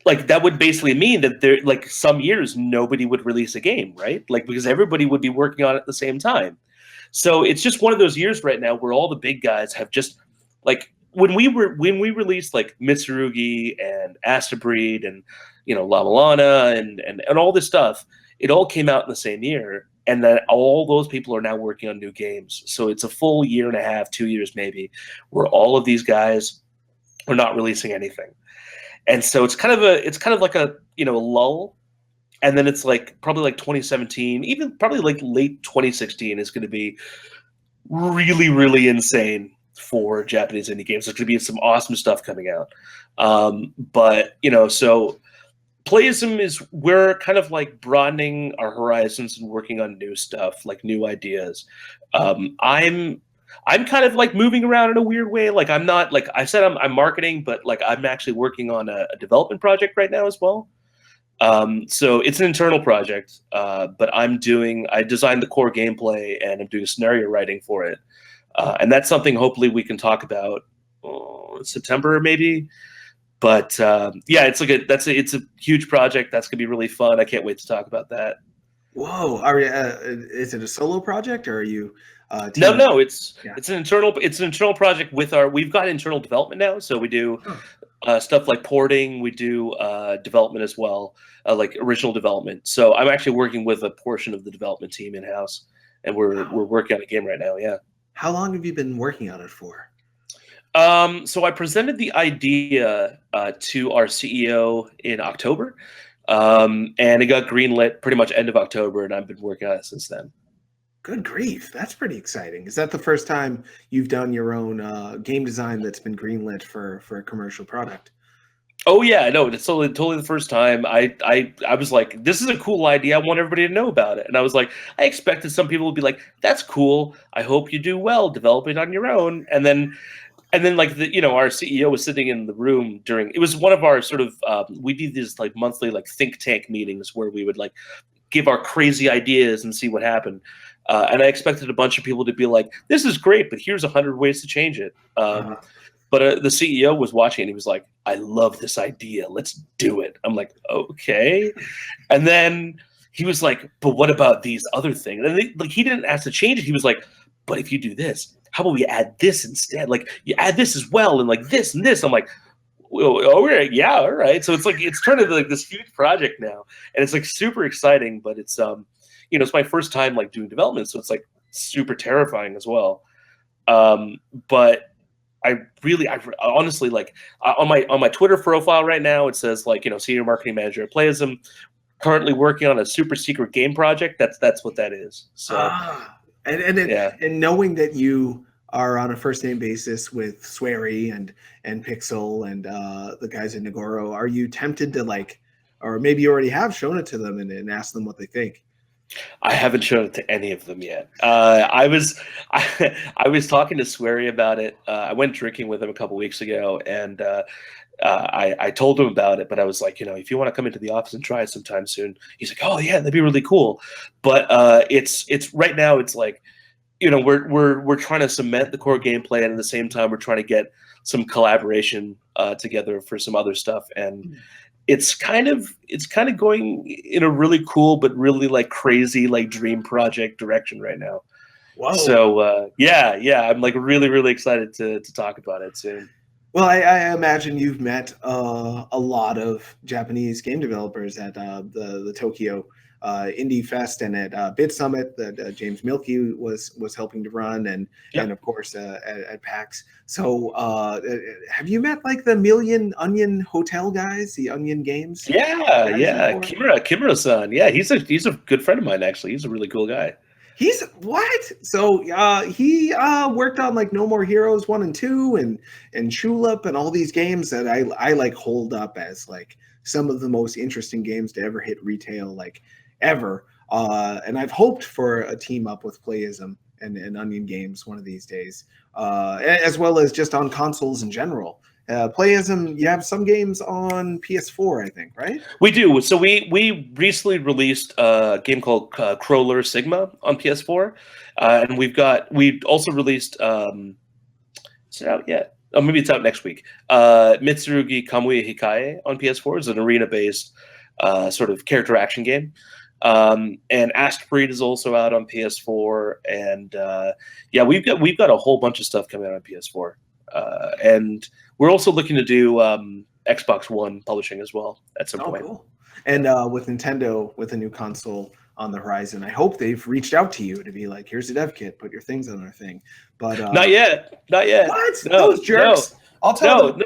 Like that would basically mean that there, like some years, nobody would release a game, right? Like because everybody would be working on it at the same time. So it's just one of those years right now where all the big guys have just like when we released like Mitsurugi and Astabreed and Lama Lana and all this stuff, it all came out in the same year, and then all those people are now working on new games. So it's a full year and a half, 2 years maybe, where all of these guys are not releasing anything, and so it's kind of like a lull. And then it's like probably like 2017, even probably like late 2016 is going to be really, really insane for Japanese indie games. There's going to be some awesome stuff coming out. But so Playism is we're kind of like broadening our horizons and working on new stuff, like new ideas. I'm kind of like moving around in a weird way. Like I'm not like I said I'm marketing, but like I'm actually working on a development project right now as well. So it's an internal project, but I designed the core gameplay and I'm doing scenario writing for it. And that's something hopefully we can talk about September maybe. But yeah, it's a huge project. That's gonna be really fun. I can't wait to talk about that. Whoa, are you, is it a solo project or are you No, Yeah. it's an internal project we've got internal development now. So we do Huh. stuff like porting. We do development as well, like original development. So I'm actually working with a portion of the development team in house, and we're working on a game right now. Yeah. How long have you been working on it for? So I presented the idea to our CEO in October, and it got greenlit pretty much end of October, and I've been working on it since then. Good grief, that's pretty exciting. Is that the first time you've done your own game design that's been greenlit for a commercial product? Oh yeah, no, it's totally the first time. I was like, this is a cool idea. I want everybody to know about it. And I was like, I expected some people would be like, that's cool. I hope you do well developing on your own. And then like our CEO was sitting in the room during it was one of our sort of we do these like monthly like think tank meetings where we would like give our crazy ideas and see what happened. And I expected a bunch of people to be like, this is great, but here's 100 ways to change it. But the CEO was watching and he was like, I love this idea. Let's do it. I'm like, okay. And then he was like, but what about these other things? And like he didn't ask to change it. He was like, but if you do this, how about we add this instead? Like you add this as well, and like this and this. I'm like, well, all right, yeah, all right. So it's like it's turned into like this huge project now, and it's like super exciting. But it's it's my first time like doing development, so it's like super terrifying as well. But I honestly like on my Twitter profile right now it says like senior marketing manager at Playism, currently working on a super secret game project. That's what that is. So yeah. And knowing that you are on a first name basis with Swery and Pixel and the guys at Nagoro, are you tempted to like, or maybe you already have shown it to them and asked them what they think? I haven't shown it to any of them yet. I was talking to Swery about it. I went drinking with him a couple weeks ago, and I told him about it. But I was like, if you want to come into the office and try it sometime soon, he's like, oh yeah, that'd be really cool. But it's right now. It's like, we're trying to cement the core gameplay, and at the same time, we're trying to get some collaboration together for some other stuff. And it's kind of going in a really cool but really like crazy like dream project direction right now. Whoa. So yeah, I'm like really really excited to talk about it soon. Well, I imagine you've met a lot of Japanese game developers at the Tokyo Indie Fest and at Bit Summit that James Milkey was helping to run, and of course at PAX. So have you met like the Million Onion Hotel guys, the Onion Games? Yeah, Kimura-san. Yeah, he's a good friend of mine actually. He's a really cool guy. He's what? So he worked on like No More Heroes 1 and 2 and Shulip and all these games that I like hold up as like some of the most interesting games to ever hit retail like ever. And I've hoped for a team up with Playism and Onion Games one of these days, as well as just on consoles in general. Playism, you have some games on PS4, I think, right? We do. So we recently released a game called Crawler Sigma on PS4, and we also released. Is it out yet? Oh, maybe it's out next week. Mitsurugi Kamui Hikaye on PS4 is an arena-based sort of character action game. And Asked Breed is also out on PS4, and we've got a whole bunch of stuff coming out on PS4, and we're also looking to do Xbox One publishing as well at some point. Cool. And with Nintendo with a new console on the horizon, I hope they've reached out to you to be like, here's a dev kit, put your things on our thing. But not yet. What? No, those jerks. No. I'll tell them. No.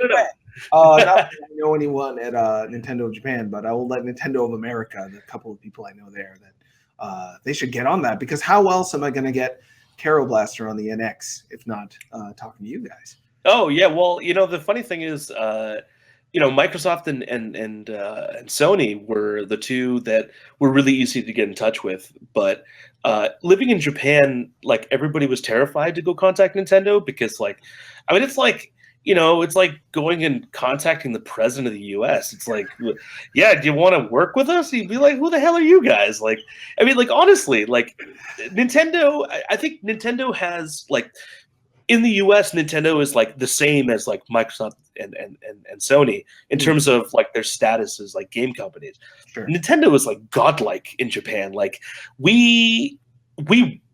Not that I know anyone at Nintendo of Japan, but I will let Nintendo of America, the couple of people I know there, that they should get on that, because how else am I going to get Caro Blaster on the NX if not talking to you guys? Oh yeah, well, the funny thing is, Microsoft and Sony were the two that were really easy to get in touch with. But living in Japan, like everybody was terrified to go contact Nintendo because, it's like going and contacting the president of the U.S. It's like, yeah, do you want to work with us? He'd be like, who the hell are you guys? Honestly, Nintendo. I think Nintendo has in the US, Nintendo is like the same as like Microsoft and Sony in terms of like their status as like game companies. Sure. Nintendo is like godlike in Japan. Like we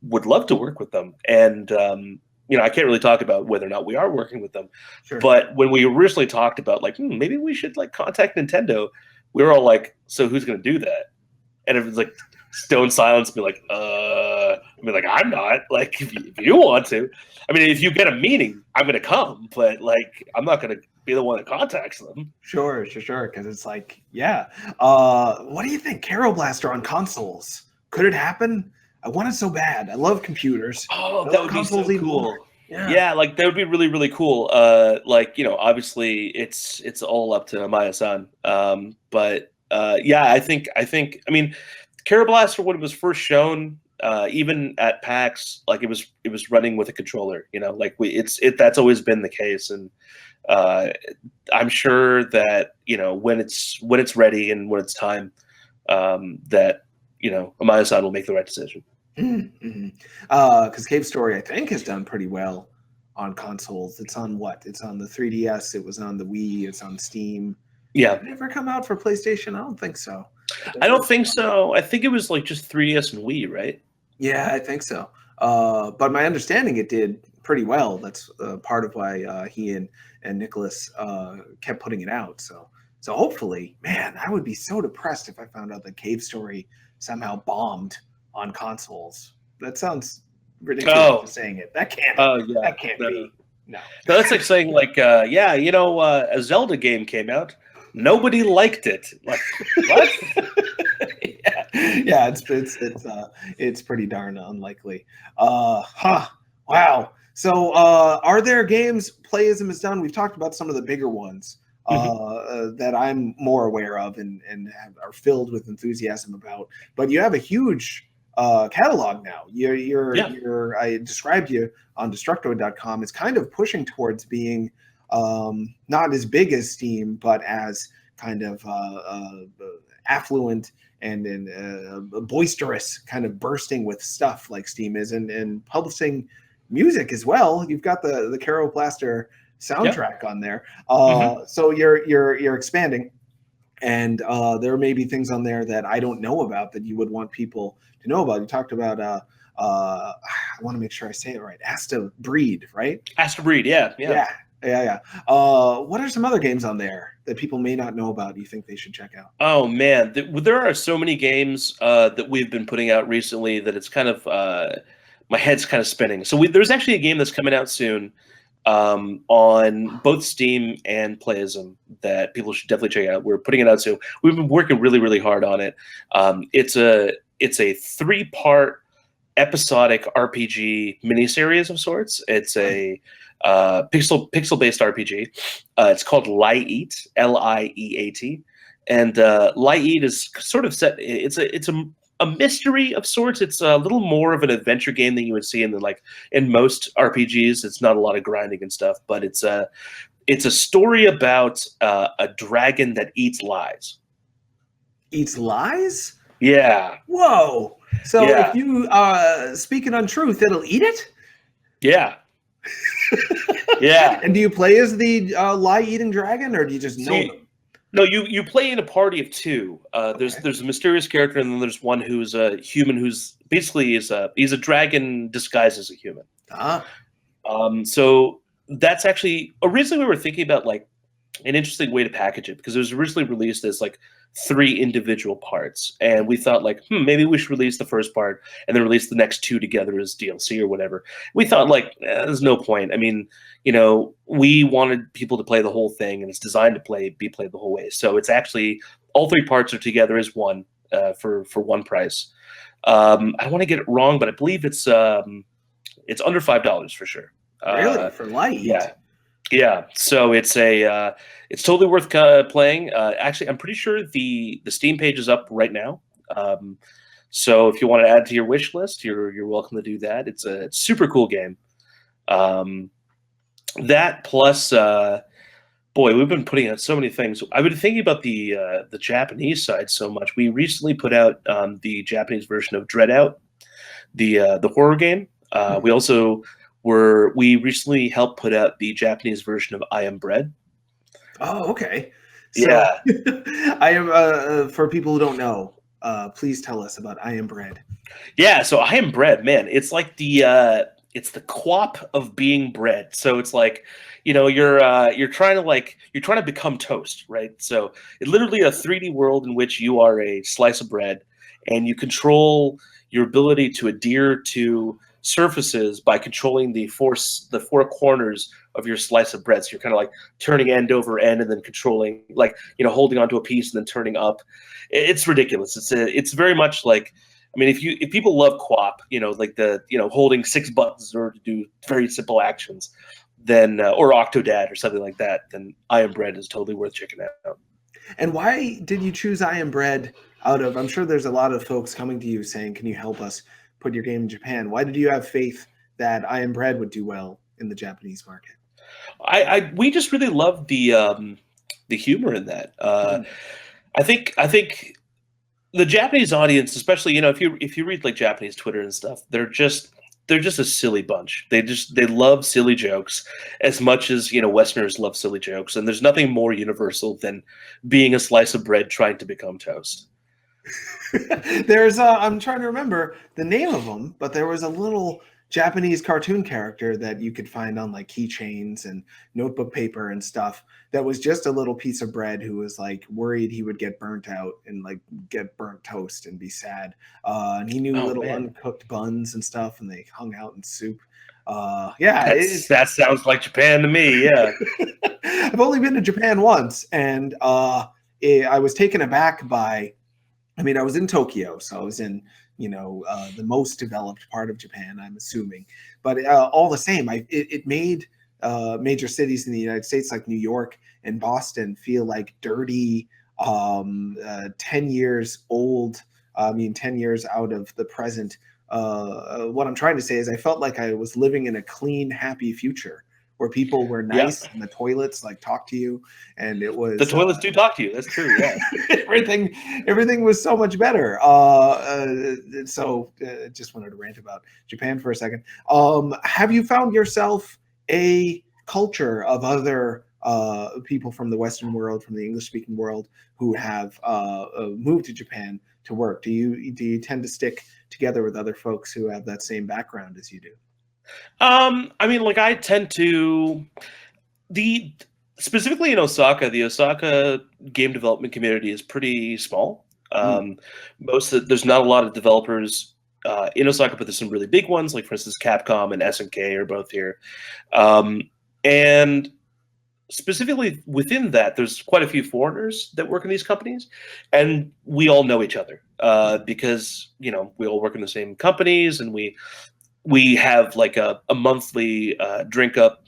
would love to work with them, and I can't really talk about whether or not we are working with them. Sure. But when we originally talked about maybe we should like contact Nintendo, we were all like, so who's going to do that? And it was like stone silence, be like, I'm not. Like, if you want to. I mean, if you get a meeting, I'm going to come, but I'm not going to be the one that contacts them. Sure. Because it's like, yeah. What do you think? Caro Blaster on consoles. Could it happen? I want it so bad. I love computers. Oh, that would be so cool. Yeah, that would be really, really cool. Obviously it's all up to Amaya-san. But I think, Caro Blaster, when it was first shown, even at PAX, it was running with a controller. That's always been the case, and I'm sure that when it's ready and when it's time, that Amaya-san will make the right decision. Because Cave Story, I think, has done pretty well on consoles. It's on what? It's on the 3DS. It was on the Wii. It's on Steam. Yeah. Did it ever come out for PlayStation? I don't think so. I don't think so. I think it was just 3DS and Wii, right? Yeah, I think so. But my understanding, it did pretty well. That's part of why he and Nicholas kept putting it out. So hopefully, man, I would be so depressed if I found out that Cave Story somehow bombed on consoles. That sounds ridiculous for saying it. That can't. That can't be. No. That's like saying a Zelda game came out. Nobody liked it. Like, what? Yeah, it's pretty darn unlikely. Wow. So are there games Playism has done? We've talked about some of the bigger ones that I'm more aware of and are filled with enthusiasm about. But you have a huge catalog now. Yeah. I described you on Destructoid.com. It's kind of pushing towards being not as big as Steam, but as kind of affluent and boisterous, kind of bursting with stuff like Steam is, and publishing music as well. You've got the Caro Blaster soundtrack on there, so you're expanding, and there may be things on there that I don't know about that you would want people to know about. You talked about I want to make sure I say it right. Asta Breed, right? Astro Breed, yeah. What are some other games on there that people may not know about you think they should check out? Oh man, there are so many games that we've been putting out recently that it's kind of my head's kind of spinning. So there's actually a game that's coming out soon on both Steam and Playism that people should definitely check out. We're putting it out soon. We've been working really, really hard on it. It's a 3-part episodic RPG miniseries of sorts. It's a pixel-based RPG. It's called Lie Eat, Lieat, and Lie Eat is sort of set. It's a mystery of sorts. It's a little more of an adventure game than you would see in most RPGs. It's not a lot of grinding and stuff, but it's a story about a dragon that eats lies. Eats lies? Yeah. Whoa! So Yeah. if you speak an untruth, it'll eat it? Yeah. Yeah. And do you play as the lie-eating dragon, or do you just know them? No, you play in a party of 2. There's a mysterious character, and then there's one who's a human who's basically he's a dragon disguised as a human. So that's actually originally we were thinking about like an interesting way to package it, because it was originally released as like 3 individual parts, and we thought like, maybe we should release the first part and then release the next 2 together as DLC or whatever. We thought like, there's no point. I mean, we wanted people to play the whole thing, and it's designed to be played the whole way. So it's actually all 3 parts are together as one for one price. I don't want to get it wrong, but I believe it's under $5 for sure. Really, for light? Yeah. So it's totally worth playing. Actually, I'm pretty sure the Steam page is up right now. So if you want to add to your wish list, you're welcome to do that. It's a super cool game. That plus, boy, we've been putting out so many things. I've been thinking about the Japanese side so much. We recently put out the Japanese version of Dread Out, the horror game. We recently helped put out the Japanese version of I Am Bread. Oh, okay. So, Yeah. I am for people who don't know, please tell us about I Am Bread. Yeah, so I Am Bread, man. It's like it's the quap of being bread. So it's like, you're trying to become toast, right? So it's literally a 3D world in which you are a slice of bread, and you control your ability to adhere to surfaces by controlling the 4 corners of your slice of bread. So you're kind of like turning end over end and then controlling, like, holding onto a piece and then turning up. It's ridiculous. It's very much like, I mean, if people love QWOP, like holding 6 buttons in order to do very simple actions, then or Octodad or something like that, then I Am Bread is totally worth checking out. And why did you choose I Am Bread out of? I'm sure there's a lot of folks coming to you saying, "Can you help us put your game in Japan?" Why did you have faith that I Am Bread would do well in the Japanese market? We just really love the humor in that. I think the Japanese audience, especially if you read like Japanese Twitter and stuff, they're just a silly bunch. They love silly jokes as much as Westerners love silly jokes, and there's nothing more universal than being a slice of bread trying to become toast. There's I'm trying to remember the name of them, but there was a little Japanese cartoon character that you could find on like keychains and notebook paper and stuff that was just a little piece of bread who was like worried he would get burnt out and like get burnt toast and be sad. And he knew little uncooked buns and stuff, and they hung out in soup. That sounds like Japan to me. Yeah. I've only been to Japan once, and I was taken aback by, I mean, I was in Tokyo, so I was in, the most developed part of Japan, I'm assuming. But all the same, it made major cities in the United States like New York and Boston feel like dirty, 10 years old I mean, 10 years out of the present. What I'm trying to say is I felt like I was living in a clean, happy future where people were Yeah. nice and the toilets like talked to you, and it was The toilets do talk to you. That's true. Yeah. everything was so much better. Just wanted to rant about Japan for a second. Have you found yourself a culture of other people from the Western world, from the English-speaking world, who have moved to Japan to work? Do you tend to stick together with other folks who have that same background as you do? I mean, like I tend to specifically in Osaka, the Osaka game development community is pretty small. There's not a lot of developers in Osaka, but there's some really big ones, like for instance, Capcom and SNK are both here. And specifically within that, there's quite a few foreigners that work in these companies, and we all know each other because we all work in the same companies, and we have like a monthly drink up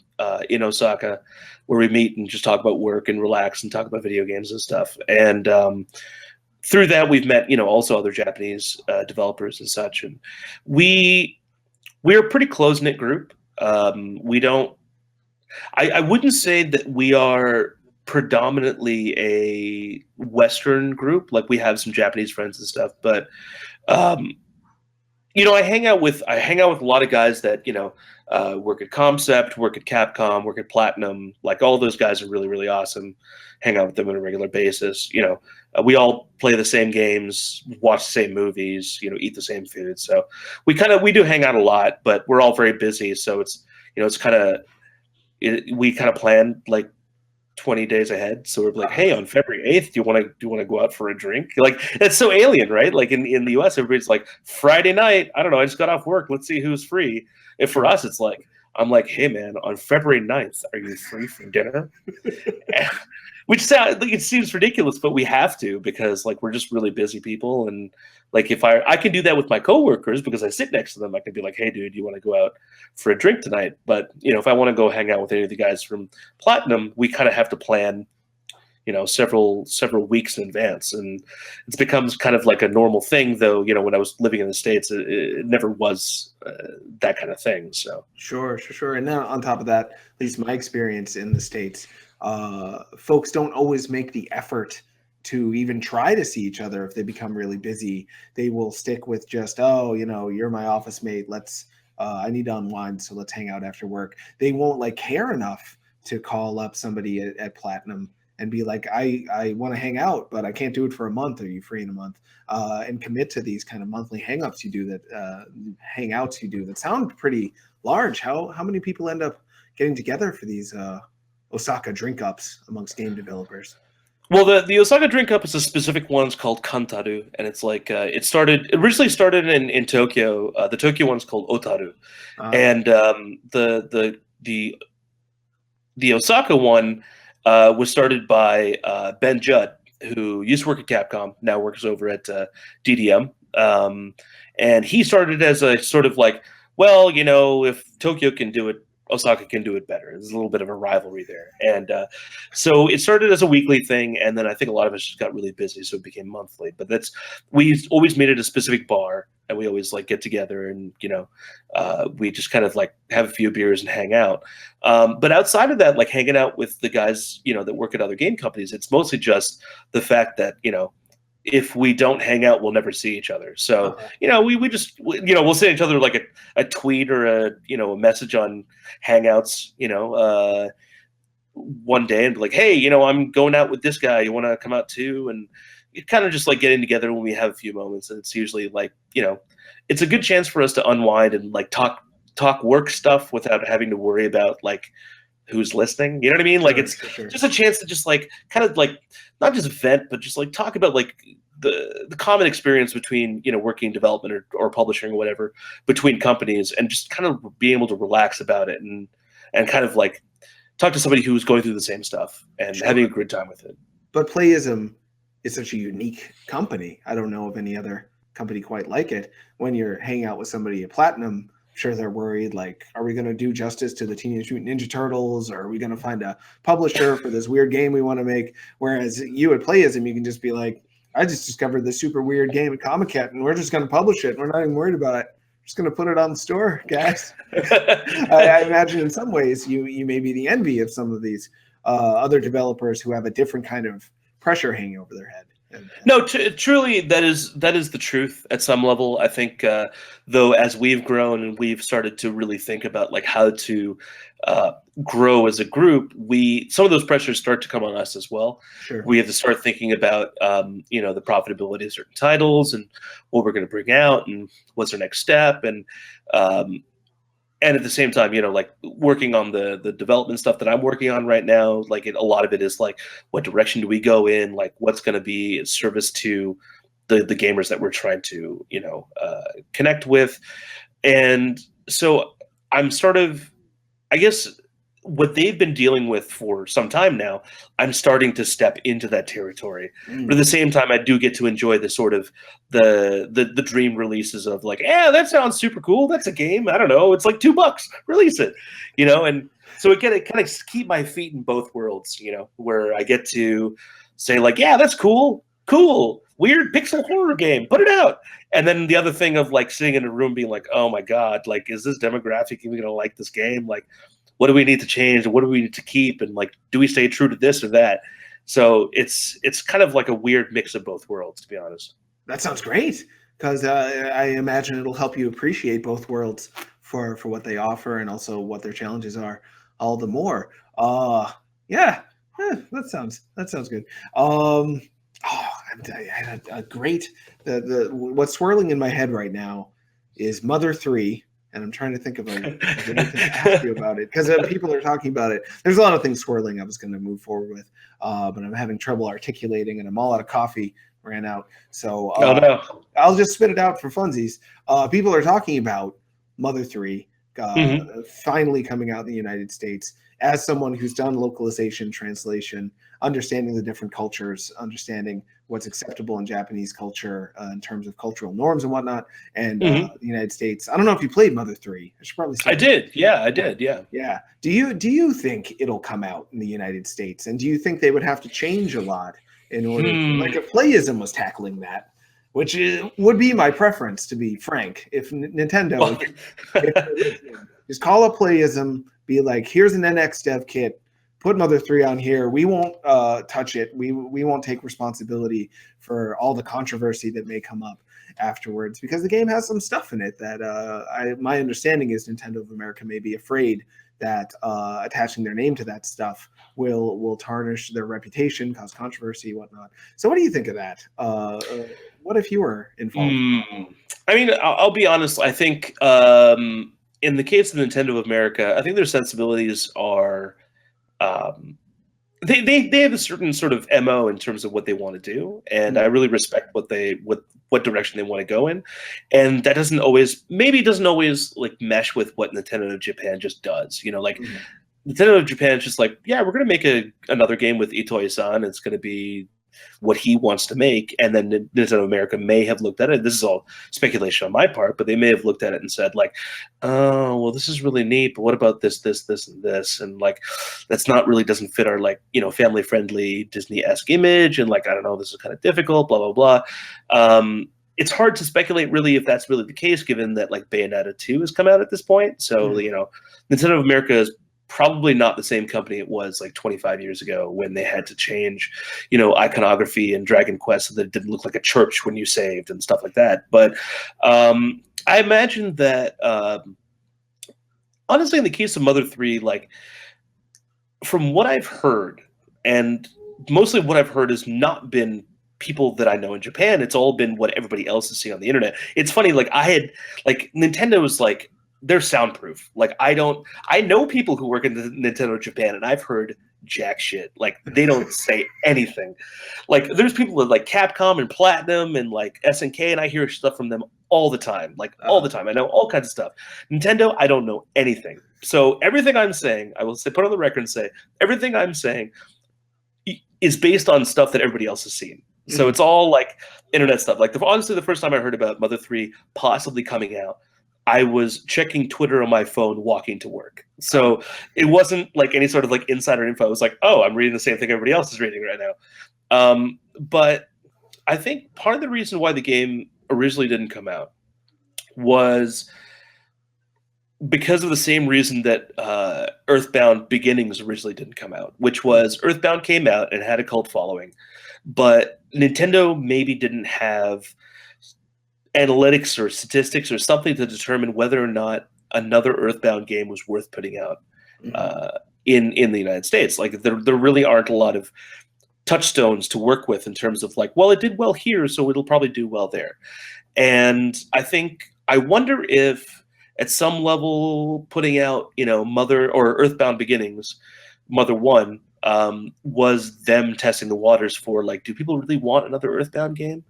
in Osaka where we meet and just talk about work and relax and talk about video games and stuff. And through that, we've met also other Japanese developers and such, and we're a pretty close knit group. We don't. I wouldn't say that we are predominantly a Western group. Like we have some Japanese friends and stuff, but I hang out with a lot of guys that work at Concept, work at Capcom, work at Platinum. Like all those guys are really, really awesome. Hang out with them on a regular basis. We all play the same games, watch the same movies, eat the same food. So we do hang out a lot, but we're all very busy. So it's we kind of plan like 20 days ahead. So we're like, hey, on February 8th, do you want to go out for a drink? Like, it's so alien, right? Like in the US, everybody's like, Friday night, I don't know, I just got off work, let's see who's free. And for us, it's like, I'm like, hey man, on February 9th, are you free for dinner? Which sounds like it seems ridiculous, but we have to, because like we're just really busy people. And like if I can do that with my coworkers because I sit next to them, I can be like, hey dude, you want to go out for a drink tonight? But if I want to go hang out with any of the guys from Platinum, we kind of have to plan several weeks in advance, and it becomes kind of like a normal thing. Though when I was living in the States, it never was that kind of thing. So Sure. And then on top of that, at least my experience in the States, folks don't always make the effort to even try to see each other. If they become really busy, they will stick with just, you're my office mate, let's I need to unwind, so let's hang out after work. They won't like care enough to call up somebody at Platinum and be like, I want to hang out, but I can't do it for a month. Are you free in a month? And commit to these kind of monthly hangouts you do that sound pretty large. How many people end up getting together for these Osaka drink ups amongst game developers? Well, the Osaka drink up is a specific one. It's called Kantaru, and it's like it originally started in Tokyo. The Tokyo one's called Otaru, and the Osaka one was started by Ben Judd, who used to work at Capcom, now works over at DDM, and he started as a sort of like, well, if Tokyo can do it, Osaka can do it better. There's a little bit of a rivalry there. And so it started as a weekly thing, and then I think a lot of us just got really busy, so it became monthly. But we always meet at a specific bar, and we always like get together, and we just kind of like have a few beers and hang out. But outside of that, like hanging out with the guys that work at other game companies, it's mostly just the fact that if we don't hang out, we'll never see each other. So, we just, we'll send each other like a tweet or a message on Hangouts, one day and be like, hey, I'm going out with this guy. You want to come out too? And it kind of just like getting together when we have a few moments. And it's usually like, it's a good chance for us to unwind and like talk work stuff without having to worry about like who's listening. You know what I mean? Like it's just a chance to just like kind of like not just vent, but just like talk about like the common experience between working in development or publishing or whatever between companies, and just kind of being able to relax about it and kind of like talk to somebody who's going through the same stuff and having a good time with it. But Playism is such a unique company. I don't know of any other company quite like it. When you're hanging out with somebody at Platinum, sure they're worried, like, are we going to do justice to the Teenage Mutant Ninja Turtles, or are we going to find a publisher for this weird game we want to make? Whereas you at Playism, you can just be like, I just discovered this super weird game at Comic Cat, and we're just going to publish it. We're not even worried about it. We're just going to put it on the store, guys. I imagine in some ways you may be the envy of some of these other developers who have a different kind of pressure hanging over their head. No, truly, that is the truth at some level. I think, though, as we've grown and we've started to really think about like how to grow as a group, some of those pressures start to come on us as well. Sure. We have to start thinking about the profitability of certain titles and what we're going to bring out and what's our next step, and at the same time, like working on the development stuff that I'm working on right now, like a lot of it is like, what direction do we go in? Like, what's going to be in service to the gamers that we're trying to, connect with. And so I'm sort of, I guess, what they've been dealing with for some time now, I'm starting to step into that territory. But at the same time, I do get to enjoy the sort of the dream releases of like, yeah, that sounds super cool. That's a game. I don't know. It's like $2. Release it, and so it kind of keep my feet in both worlds, where I get to say like, yeah, that's cool, weird pixel horror game, put it out. And then the other thing of like sitting in a room being like, oh my God, like, is this demographic even gonna like this game? Like, what do we need to change? What do we need to keep? And like, do we stay true to this or that? So it's kind of like a weird mix of both worlds, to be honest. That sounds great, because I imagine it'll help you appreciate both worlds for what they offer and also what their challenges are all the more. Yeah, that sounds good. I had a great what's swirling in my head right now is Mother 3. And I'm trying to think of anything to ask you about it, because people are talking about it. There's a lot of things swirling I was going to move forward with, but I'm having trouble articulating, and I'm all out of coffee, ran out. So no. I'll just spit it out for funsies. People are talking about Mother 3 finally coming out in the United States. As someone who's done localization, translation, understanding the different cultures, understanding what's acceptable in Japanese culture in terms of cultural norms and whatnot, and the United States. I don't know if you played Mother 3. I should probably say I did. Yeah, I did. Yeah. Yeah. Do you think it'll come out in the United States? And do you think they would have to change a lot in order to, like if Playism was tackling that, which would be my preference, to be frank, if Nintendo just call up Playism, be like, here's an NX dev kit, put Mother 3 on here. We won't touch it. We won't take responsibility for all the controversy that may come up afterwards, because the game has some stuff in it that my understanding is Nintendo of America may be afraid that attaching their name to that stuff will tarnish their reputation, cause controversy, whatnot. So what do you think of that? What if you were involved? I mean, I'll be honest. I think in the case of Nintendo of America, I think their sensibilities are they have a certain sort of MO in terms of what they want to do, and I really respect what direction they want to go in, and that doesn't always like mesh with what Nintendo of Japan just does. Like Nintendo of Japan is just like, yeah, we're gonna make another game with Itoi-san. It's gonna be what he wants to make, and then Nintendo of America may have looked at it. This is all speculation on my part, but they may have looked at it and said like, oh, well, this is really neat, but what about this, and this, and like, that's not really doesn't fit our like family friendly Disney-esque image, and like, I don't know, this is kind of difficult, blah blah blah. It's hard to speculate really if that's really the case, given that like Bayonetta 2 has come out at this point. So Nintendo of America is probably not the same company it was like 25 years ago when they had to change, iconography and Dragon Quest so that it didn't look like a church when you saved and stuff like that. But I imagine that, honestly, in the case of Mother 3, like, from what I've heard, and mostly what I've heard has not been people that I know in Japan, it's all been what everybody else is seeing on the internet. It's funny, like, Nintendo was like, they're soundproof. Like, I know people who work in Nintendo Japan, and I've heard jack shit. Like, they don't say anything. Like, there's people with like Capcom and Platinum and like SNK, and I hear stuff from them all the time. Like, all the time. I know all kinds of stuff. Nintendo, I don't know anything. So everything I'm saying, I will say, put on the record and say, everything I'm saying is based on stuff that everybody else has seen. So it's all like internet stuff. Like, honestly, the first time I heard about Mother 3 possibly coming out, I was checking Twitter on my phone walking to work. So it wasn't like any sort of like insider info. It was like, oh, I'm reading the same thing everybody else is reading right now. But I think part of the reason why the game originally didn't come out was because of the same reason that Earthbound Beginnings originally didn't come out, which was Earthbound came out and had a cult following, but Nintendo maybe didn't have analytics or statistics or something to determine whether or not another Earthbound game was worth putting out in the United States. Like there really aren't a lot of touchstones to work with in terms of like, well, it did well here, so it'll probably do well there. And I wonder if at some level putting out, Mother or Earthbound Beginnings, Mother 1, was them testing the waters for like, do people really want another Earthbound game?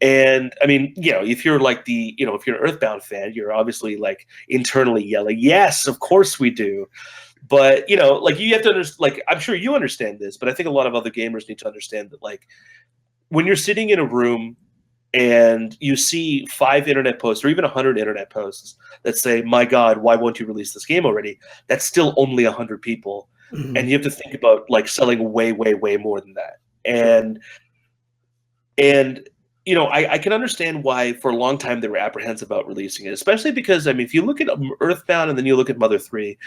And I mean, if you're like if you're an Earthbound fan, you're obviously like internally yelling, yes, of course we do. But like you have to understand, like I'm sure you understand this, but I think a lot of other gamers need to understand that like when you're sitting in a room and you see 5 internet posts or even 100 internet posts that say, my God, why won't you release this game already? That's still only 100 people. And you have to think about like selling way, way, way more than that. And I can understand why for a long time they were apprehensive about releasing it, especially because, I mean, if you look at Earthbound and then you look at Mother 3,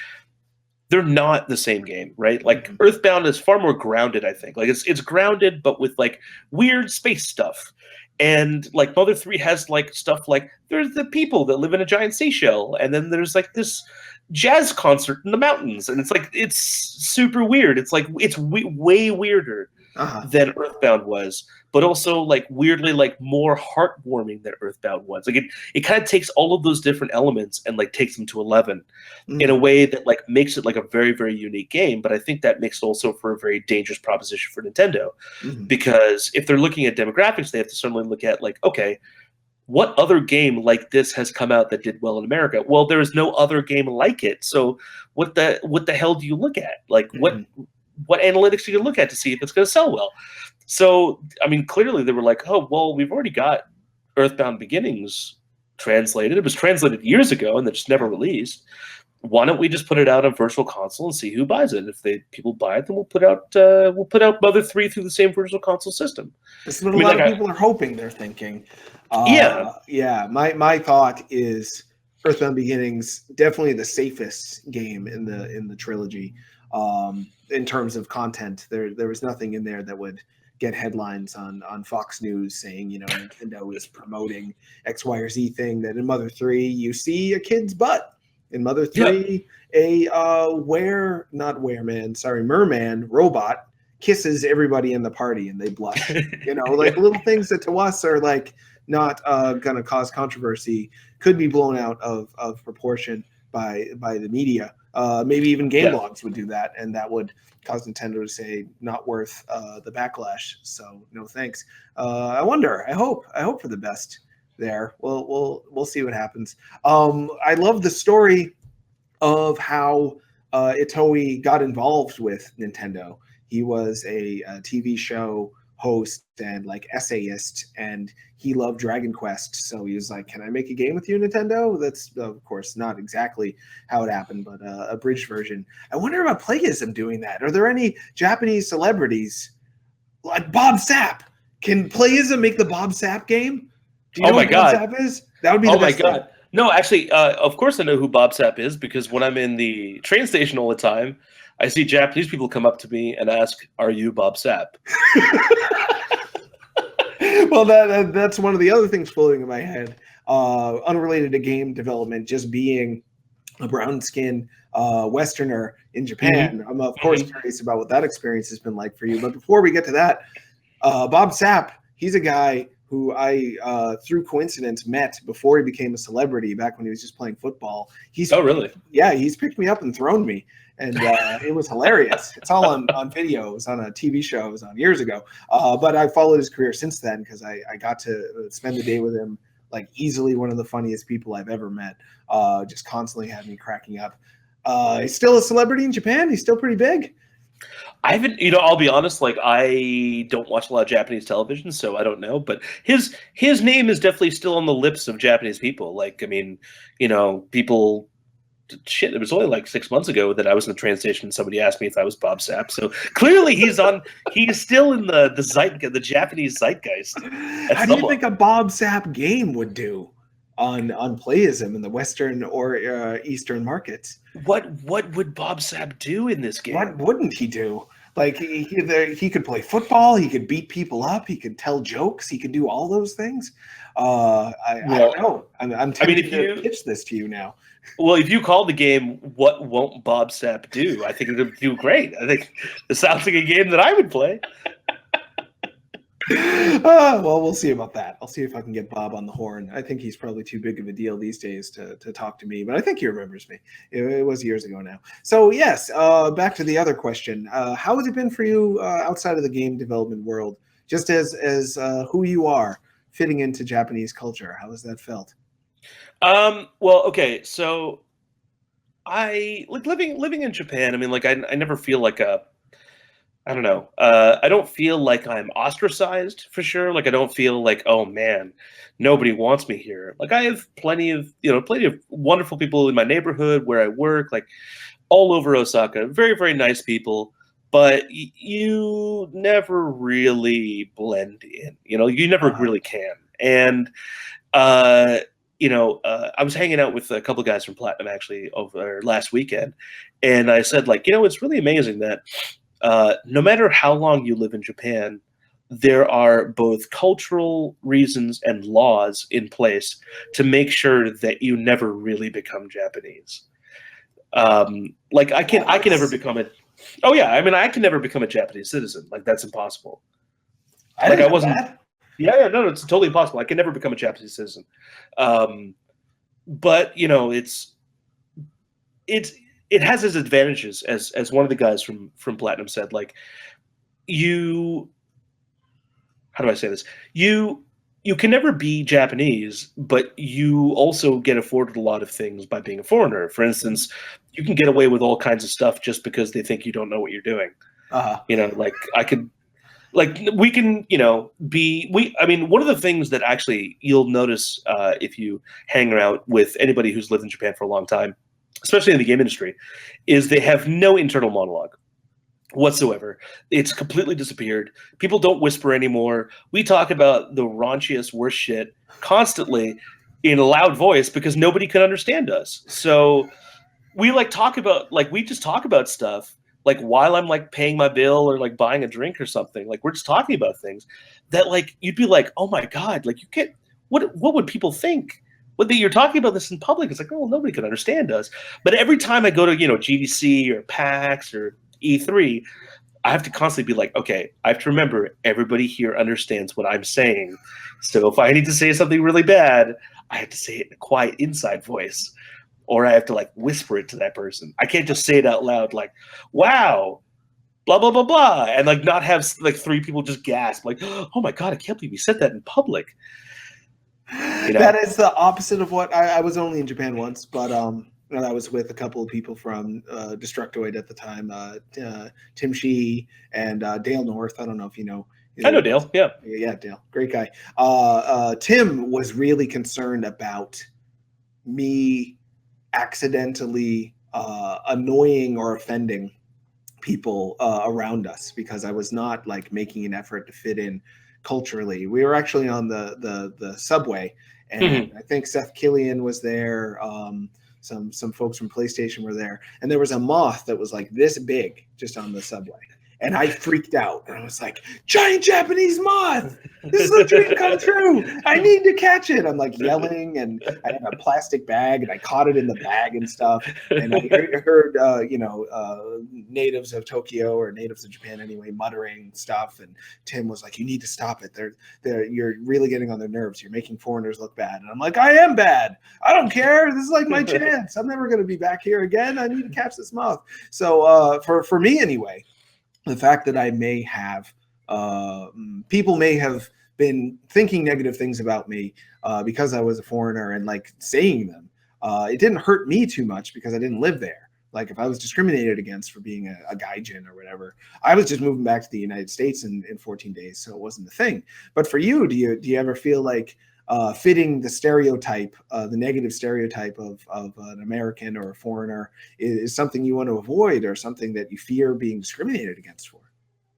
they're not the same game, right? Like Earthbound is far more grounded, I think. Like it's grounded, but with like weird space stuff. And like Mother 3 has like stuff like there's the people that live in a giant seashell, and then there's like this jazz concert in the mountains, and it's like it's super weird. It's like it's way weirder than Earthbound was, but also like weirdly like more heartwarming than Earthbound was. Like it kind of takes all of those different elements and like takes them to 11 in a way that like makes it like a very, very unique game. But I think that makes it also for a very dangerous proposition for Nintendo, because if they're looking at demographics, they have to certainly look at like, okay, what other game like this has come out that did well in America? Well, there is no other game like it. So what the hell do you look at? Like what analytics do you look at to see if it's going to sell well? So, I mean, clearly they were like, oh, well, we've already got Earthbound Beginnings translated. It was translated years ago and they just never released. Why don't we just put it out on Virtual Console and see who buys it? If people buy it, then we'll put out Mother 3 through the same Virtual Console system. This is what a lot of people are hoping. They're thinking. Yeah. My thought is Earthbound Beginnings definitely the safest game in the trilogy. In terms of content, there was nothing in there that would get headlines on Fox News saying, Nintendo is promoting X, Y, or Z thing. That in Mother 3 you see a kid's butt. In Mother 3, a merman robot kisses everybody in the party and they blush. Like little things that to us are like not gonna cause controversy, could be blown out of proportion by the media. Maybe even game blogs would do that, and that would cause Nintendo to say not worth the backlash. So no thanks. I wonder. I hope for the best there. We'll see what happens. I love the story of how Itoi got involved with Nintendo. He was a TV show host and like essayist, and he loved Dragon Quest, so he was like, can I make a game with you, Nintendo? That's of course not exactly how it happened, but a abridged version. I wonder about Playism doing that. Are there any Japanese celebrities like Bob Sapp? Can Playism make the Bob Sapp game? Do you know who Bob Sapp is? That would be the best thing. No, actually, of course I know who Bob Sapp is, because when I'm in the train station all the time, I see Japanese people come up to me and ask, are you Bob Sapp? Well, that's one of the other things floating in my head. Unrelated to game development, just being a brown-skinned Westerner in Japan. I'm, of course, curious about what that experience has been like for you. But before we get to that, Bob Sapp, he's a guy who I, through coincidence, met before he became a celebrity back when he was just playing football. Really? Yeah, he's picked me up and thrown me. And it was hilarious. It's all on video. It was on a TV show. It was on years ago. But I followed his career since then because I got to spend the day with him. Like easily one of the funniest people I've ever met. Just constantly had me cracking up. He's still a celebrity in Japan. He's still pretty big. I haven't, I'll be honest, like I don't watch a lot of Japanese television, so I don't know. But his name is definitely still on the lips of Japanese people. Like, I mean, people shit, it was only like 6 months ago that I was in the train station and somebody asked me if I was Bob Sapp. So clearly he's still in the Japanese zeitgeist. How do you think a Bob Sapp game would do on Playism in the Western or Eastern markets? What would Bob Sapp do in this game? What wouldn't he do? Like he could play football, he could beat people up, he could tell jokes, he could do all those things. I don't know. I'm tempted to pitch this to you now. Well, if you call the game "What Won't Bob Sapp Do," I think it would do great. I think it sounds like a game that I would play. Well, we'll see about that. I'll see if I can get Bob on the horn. I think he's probably too big of a deal these days to talk to me, but I think he remembers me. It was years ago now. So yes, back to the other question. How has it been for you outside of the game development world, just as who you are fitting into Japanese culture? How has that felt? Well, okay, so I like living in Japan. I mean, like I never feel like I don't know. I don't feel like I'm ostracized for sure. Like I don't feel like, oh man, nobody wants me here. Like I have plenty of wonderful people in my neighborhood where I work, like all over Osaka. Very, very nice people. But you never really blend in. You never really can. And I was hanging out with a couple of guys from Platinum actually over last weekend, and I said, like, it's really amazing that no matter how long you live in Japan, there are both cultural reasons and laws in place to make sure that you never really become Japanese. Like I can never become a. Oh yeah, I mean I can never become a Japanese citizen. Like that's impossible. I wasn't. Yeah, no, it's totally impossible. I can never become a Japanese citizen. But it has its advantages, as one of the guys from Platinum said. Like, how do I say this? You can never be Japanese, but you also get afforded a lot of things by being a foreigner. For instance, you can get away with all kinds of stuff just because they think you don't know what you're doing. Like I could. Like we can, I mean, one of the things that actually you'll notice if you hang out with anybody who's lived in Japan for a long time, especially in the game industry, is they have no internal monologue whatsoever. It's completely disappeared. People don't whisper anymore. We talk about the raunchiest, worst shit constantly in a loud voice because nobody can understand us. So we we just talk about stuff. Like while I'm like paying my bill or like buying a drink or something, like we're just talking about things that like you'd be like, oh my god, like you can't. What would people think? You're talking about this in public? It's like, oh, nobody can understand us. But every time I go to GDC or PAX or E3, I have to constantly be like, okay, I have to remember everybody here understands what I'm saying. So if I need to say something really bad, I have to say it in a quiet inside voice. Or I have to like whisper it to that person. I can't just say it out loud like, wow, blah, blah, blah, blah. And like not have like three people just gasp like, oh my God, I can't believe you said that in public. That is the opposite of what I was only in Japan once, but I was with a couple of people from Destructoid at the time, Tim Shee and Dale North. I don't know if you know. I know Dale, yeah. Yeah, Dale. Great guy. Tim was really concerned about me accidentally annoying or offending people around us because I was not like making an effort to fit in culturally. We were actually on the subway, and I think Seth Killian was there. Some folks from PlayStation were there, and there was a moth that was like this big just on the subway. And I freaked out. And I was like, giant Japanese moth. This is a dream come true. I need to catch it. I'm like yelling, and I had a plastic bag, and I caught it in the bag and stuff. And I heard natives of Tokyo or natives of Japan anyway, muttering stuff. And Tim was like, you need to stop it. You're really getting on their nerves. You're making foreigners look bad. And I'm like, I am bad. I don't care. This is like my chance. I'm never going to be back here again. I need to catch this moth. So for me anyway, the fact that I may have, people may have been thinking negative things about me because I was a foreigner and like saying them. It didn't hurt me too much because I didn't live there. Like if I was discriminated against for being a gaijin or whatever, I was just moving back to the United States in 14 days, so it wasn't a thing. But for you, do you ever feel like fitting the stereotype, the negative stereotype of an American or a foreigner is something you want to avoid, or something that you fear being discriminated against for?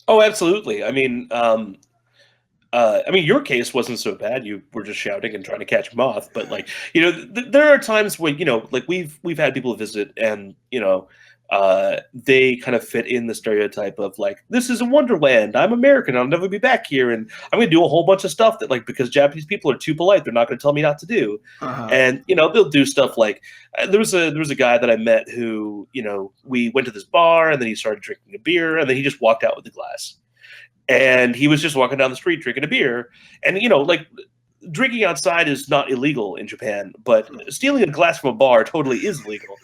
Oh, absolutely. I mean, your case wasn't so bad. You were just shouting and trying to catch a moth. But like, there are times when like we've had people visit, and they kind of fit in the stereotype of like, this is a wonderland. I'm American. I'll never be back here, and I'm going to do a whole bunch of stuff that, like, because Japanese people are too polite, they're not going to tell me not to do. And they'll do stuff like there was a guy that I met who we went to this bar, and then he started drinking a beer, and then he just walked out with the glass. And he was just walking down the street drinking a beer. And, like, drinking outside is not illegal in Japan, but stealing a glass from a bar totally is illegal.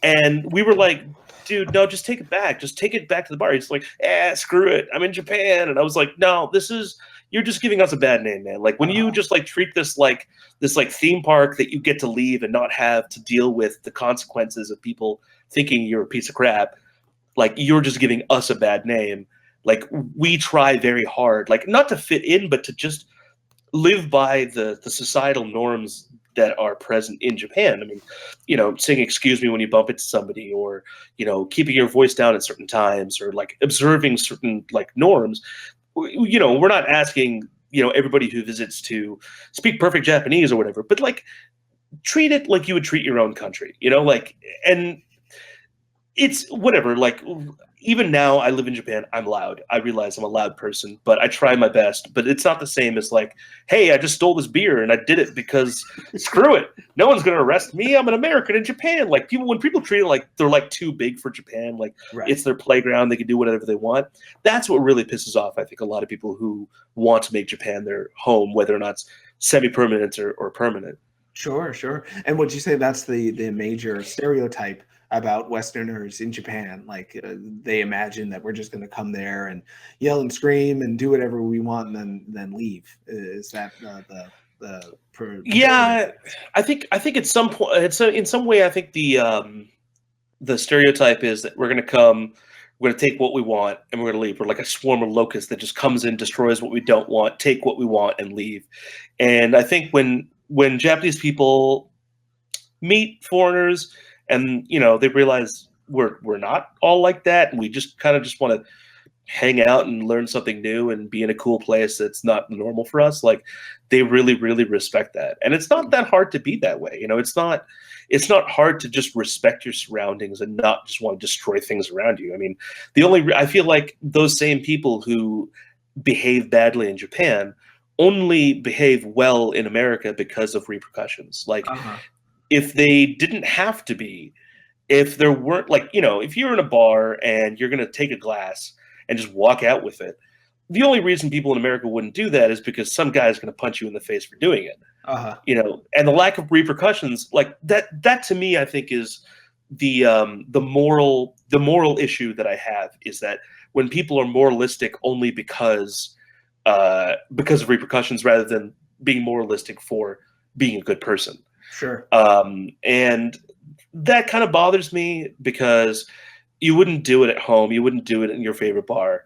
And we were like, dude, no, just take it back. Just take it back to the bar. He's like, screw it. I'm in Japan. And I was like, no, you're just giving us a bad name, man. Like, when you just like treat this like theme park that you get to leave and not have to deal with the consequences of people thinking you're a piece of crap, like, you're just giving us a bad name. Like, we try very hard, like, not to fit in, but to just live by the societal norms that are present in Japan. I mean, saying excuse me when you bump into somebody, or, keeping your voice down at certain times, or like observing certain like norms. We're not asking, everybody who visits to speak perfect Japanese or whatever, but like, treat it like you would treat your own country, like, and it's whatever. Like, even now, I live in Japan. I'm loud. I realize I'm a loud person, but I try my best. But it's not the same as like, hey, I just stole this beer and I did it because screw it. No one's going to arrest me. I'm an American in Japan. Like, when people treat it like they're like too big for Japan, like it's their playground, they can do whatever they want. That's what really pisses off, I think, a lot of people who want to make Japan their home, whether or not it's semi-permanent or permanent. Sure. And would you say that's the major stereotype about Westerners in Japan? Like, they imagine that we're just going to come there and yell and scream and do whatever we want, and then leave. Is that yeah? I think at some point, in some way, I think the stereotype is that we're going to come, we're going to take what we want, and we're going to leave. We're like a swarm of locusts that just comes in, destroys what we don't want, take what we want, and leave. And I think when Japanese people meet foreigners, and they realize we're not all like that, and we just kind of just want to hang out and learn something new and be in a cool place that's not normal for us, like, they really, really respect that. And it's not that hard to be that way. It's not hard to just respect your surroundings and not just want to destroy things around you. I mean, I feel like those same people who behave badly in Japan only behave well in America because of repercussions. Like, if they didn't have to be, if there weren't, like, if you're in a bar and you're going to take a glass and just walk out with it, the only reason people in America wouldn't do that is because some guy is going to punch you in the face for doing it. And the lack of repercussions, like that to me, I think, is the moral issue that I have, is that when people are moralistic only because of repercussions, rather than being moralistic for being a good person. Sure. And that kind of bothers me, because you wouldn't do it at home. You wouldn't do it in your favorite bar.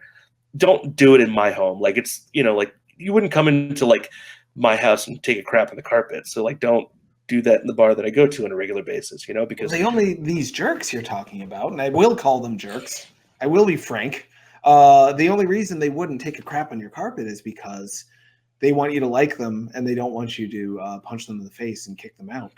Don't do it in my home. Like, it's, like, you wouldn't come into like my house and take a crap on the carpet. So, like, don't do that in the bar that I go to on a regular basis, because these jerks you're talking about, and I will call them jerks, I will be frank. The only reason they wouldn't take a crap on your carpet is because they want you to like them, and they don't want you to punch them in the face and kick them out.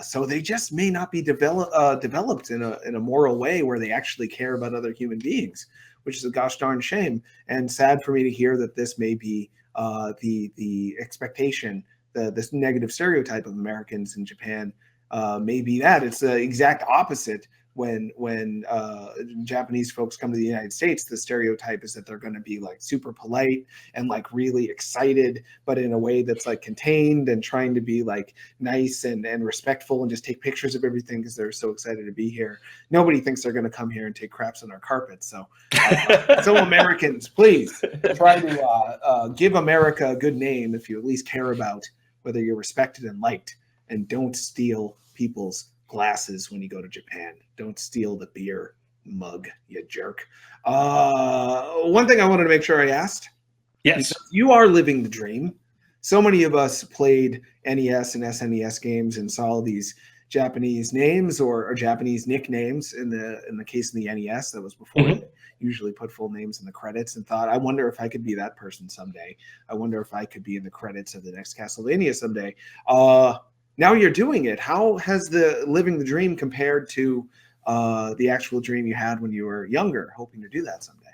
So they just may not be developed in a moral way where they actually care about other human beings, which is a gosh darn shame. And sad for me to hear that this may be the expectation, this negative stereotype of Americans in Japan may be that. It's the exact opposite. When Japanese folks come to the United States, the stereotype is that they're going to be like super polite and like really excited, but in a way that's like contained and trying to be like nice and respectful and just take pictures of everything because they're so excited to be here. Nobody thinks they're going to come here and take craps on our carpets. So, so Americans, please try to give America a good name if you at least care about whether you're respected and liked, and don't steal people's glasses when you go to Japan. Don't steal the beer mug, you jerk. One thing I wanted to make sure I asked. Yes. You are living the dream. so many of us played NES and SNES games and saw these Japanese names or Japanese nicknames in the case of the NES. That was before they usually put full names in the credits, and thought, I wonder if I could be that person someday. I wonder if I could be in the credits of the next Castlevania someday. Now you're doing it. How has the living the dream compared to the actual dream you had when you were younger, hoping to do that someday?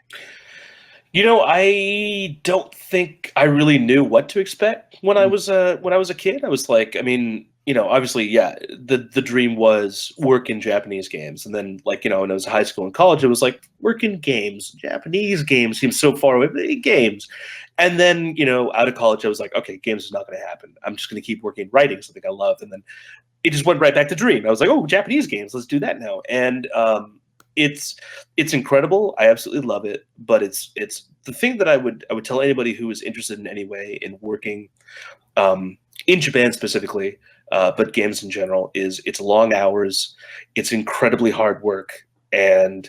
You know, I don't think I really knew what to expect when I was a kid. I was like, I mean, you know, obviously, yeah, the dream was work in Japanese games, and then like, you know, when I was in high school and college, it was like work in games. Japanese games seems so far away, but games. And then, you know, out of college, I was like, okay, games is not going to happen. I'm just going to keep working writing something I love, and then it just went right back to dream. I was like, oh, Japanese games, let's do that now. And it's incredible. I absolutely love it. But it's the thing that I would tell anybody who is interested in any way in working in Japan specifically, but games in general, is it's long hours, it's incredibly hard work, and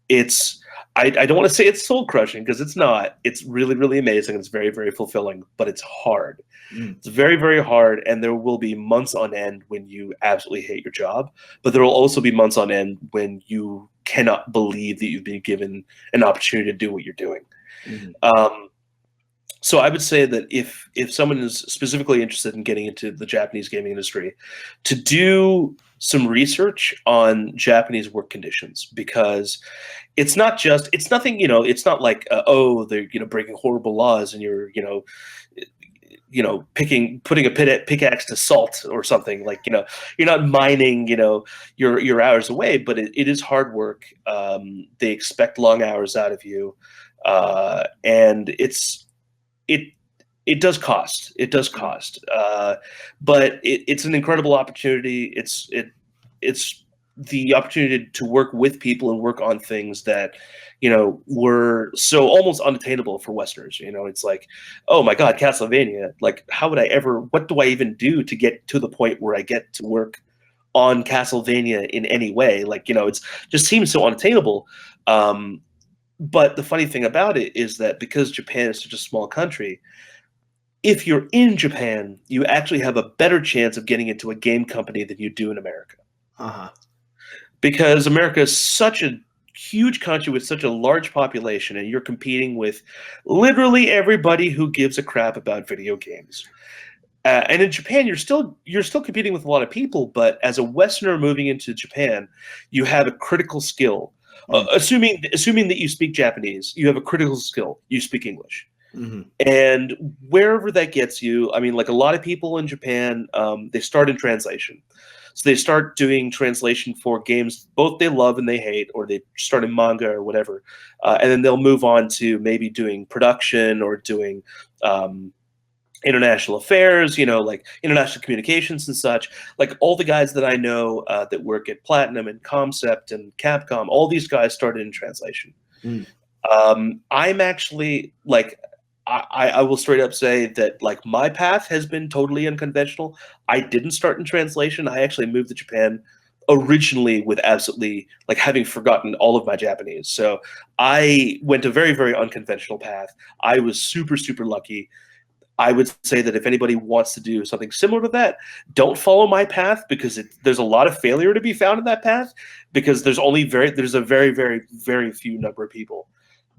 it's I don't want to say it's soul crushing because it's not. It's really, really amazing. It's very, very fulfilling, but it's hard. It's very, very hard, and there will be months on end when you absolutely hate your job, but there will also be months on end when you cannot believe that you've been given an opportunity to do what you're doing. So I would say that if someone is specifically interested in getting into the Japanese gaming industry, to do some research on Japanese work conditions, because it's nothing, you know, it's not like oh, they're, you know, breaking horrible laws and you're, putting a pickaxe to salt or something, like, you know, you're not mining, you know, your hours away, but it is hard work. They expect long hours out of you, and it does cost. It does cost, but it's an incredible opportunity. It's the opportunity to work with people and work on things that, you know, were so almost unattainable for Westerners. You know, it's like, oh my God, Castlevania! Like, how would I ever? What do I even do to get to the point where I get to work on Castlevania in any way? Like, you know, it's just seems so unattainable. But the funny thing about it is that because Japan is such a small country, if you're in Japan, you actually have a better chance of getting into a game company than you do in America. Because America is such a huge country with such a large population, and you're competing with literally everybody who gives a crap about video games. And in Japan, you're still competing with a lot of people, but as a Westerner moving into Japan, you have a critical skill. Assuming that you speak Japanese, you have a critical skill. You speak English. And wherever that gets you, I mean, like a lot of people in Japan, they start in translation. So they start doing translation for games both they love and they hate, or they start in manga or whatever. And then they'll move on to maybe doing production or doing international affairs, you know, like international communications and such. Like all the guys that I know that work at Platinum and Concept and Capcom, all these guys started in translation. I'm actually like, I will straight up say that like my path has been totally unconventional. I didn't start in translation. I actually moved to Japan originally with absolutely like having forgotten all of my Japanese. So I went a very, very unconventional path. I was super, super lucky. I would say that if anybody wants to do something similar to that, don't follow my path, because there's a lot of failure to be found in that path, because there's a very, very, very few number of people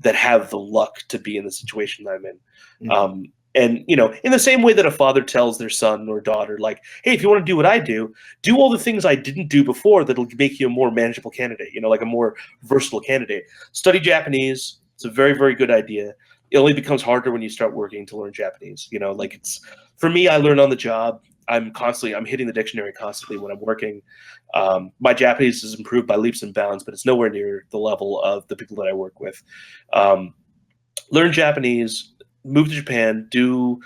that have the luck to be in the situation that I'm in. And, you know, in the same way that a father tells their son or daughter, like, hey, if you want to do what I do all the things I didn't do before that'll make you a more manageable candidate, you know, like a more versatile candidate. Study Japanese. It's a very, very good idea. It only becomes harder when you start working to learn Japanese. You know, like for me, I learn on the job. I'm hitting the dictionary constantly when I'm working. My Japanese has improved by leaps and bounds, but it's nowhere near the level of the people that I work with. Learn Japanese, move to Japan, do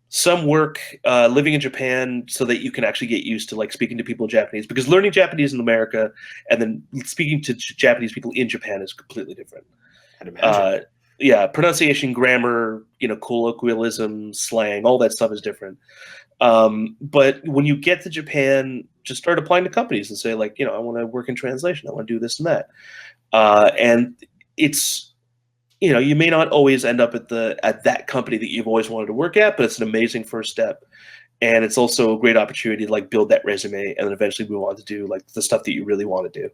some work living in Japan so that you can actually get used to like speaking to people in Japanese, because learning Japanese in America and then speaking to Japanese people in Japan is completely different. I'd imagine. Yeah, pronunciation, grammar, you know, colloquialism, slang, all that stuff is different. But when you get to Japan, just start applying to companies and say, like, you know, I want to work in translation. I want to do this and that. And it's you may not always end up at that company that you've always wanted to work at, but it's an amazing first step. And it's also a great opportunity to like build that resume and then eventually move on to do like the stuff that you really want to do.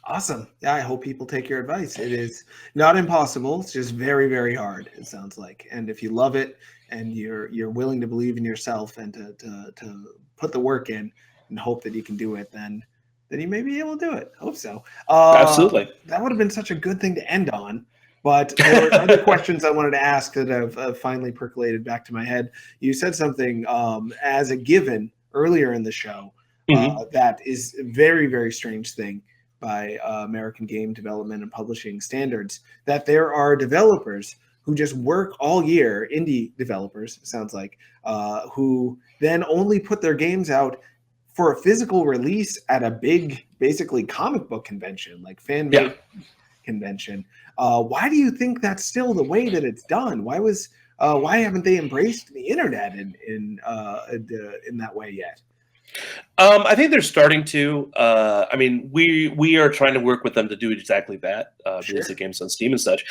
Awesome. Yeah, I hope people take your advice. It is not impossible. It's just very, very hard, it sounds like. And if you love it and you're willing to believe in yourself and to put the work in and hope that you can do it, then you may be able to do it. Hope so. Absolutely. That would have been such a good thing to end on. But there were other questions I wanted to ask that have finally percolated back to my head. You said something as a given earlier in the show that is a very, very strange thing by American game development and publishing standards, that there are developers who just work all year, indie developers, it sounds like, who then only put their games out for a physical release at a big, basically comic book convention, like fan-made convention. Why do you think that's still the way that it's done? Why haven't they embraced the internet in that way yet? I think they're starting to. I mean, we are trying to work with them to do exactly that. Release the games on Steam and such.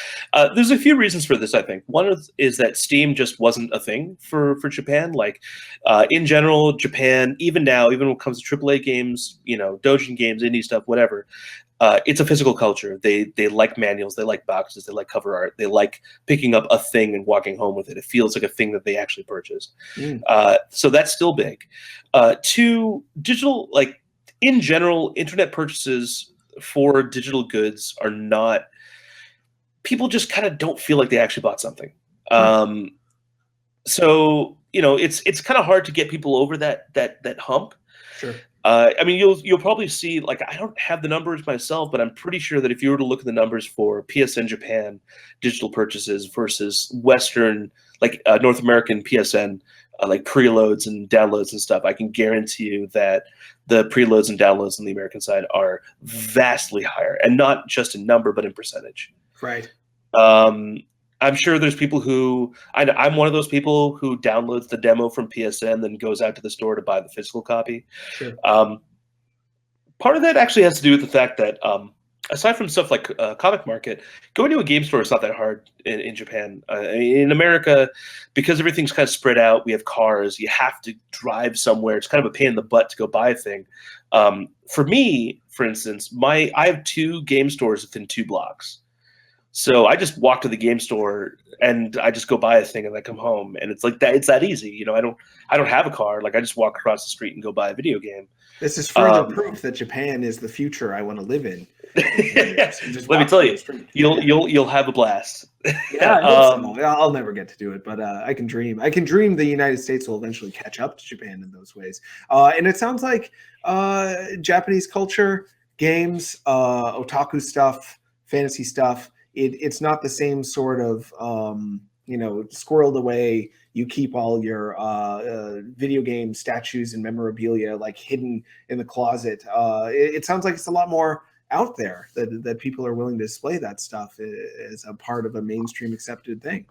There's a few reasons for this. I think one is that Steam just wasn't a thing for Japan. Like in general, Japan, even now, even when it comes to AAA games, doujin games, indie stuff, whatever. It's a physical culture. They like manuals, they like boxes, they like cover art, they like picking up a thing and walking home with it. It feels like a thing that they actually purchased. So that's still big. Two, digital, like in general, internet purchases for digital goods are not. People just kind of don't feel like they actually bought something. So it's kind of hard to get people over that hump. Sure. I mean, you'll probably see, like, I don't have the numbers myself, but I'm pretty sure that if you were to look at the numbers for PSN Japan digital purchases versus Western, like North American PSN, like preloads and downloads and stuff, I can guarantee you that the preloads and downloads on the American side are vastly higher, and not just in number, but in percentage. Right. I'm sure there's people who I'm one of those people who downloads the demo from PSN, then goes out to the store to buy the physical copy. Sure. Part of that actually has to do with the fact that aside from stuff like comic market, going to a game store is not that hard in Japan. In America, because everything's kind of spread out, we have cars, you have to drive somewhere. It's kind of a pain in the butt to go buy a thing. For me, for instance, I have 2 game stores within 2 blocks. So I just walk to the game store and I just go buy a thing and I come home, and it's like that. It's that easy. I don't have a car. Like I just walk across the street and go buy a video game. This is further proof that Japan is the future I want to live in. Let me tell you, you'll have a blast. Yeah, I hope so. I'll never get to do it, but I can dream. I can dream the United States will eventually catch up to Japan in those ways. And it sounds like Japanese culture, games, otaku stuff, fantasy stuff. It's not the same sort of squirreled away. You keep all your video game statues and memorabilia like hidden in the closet. It sounds like it's a lot more out there that people are willing to display that stuff as a part of a mainstream accepted thing.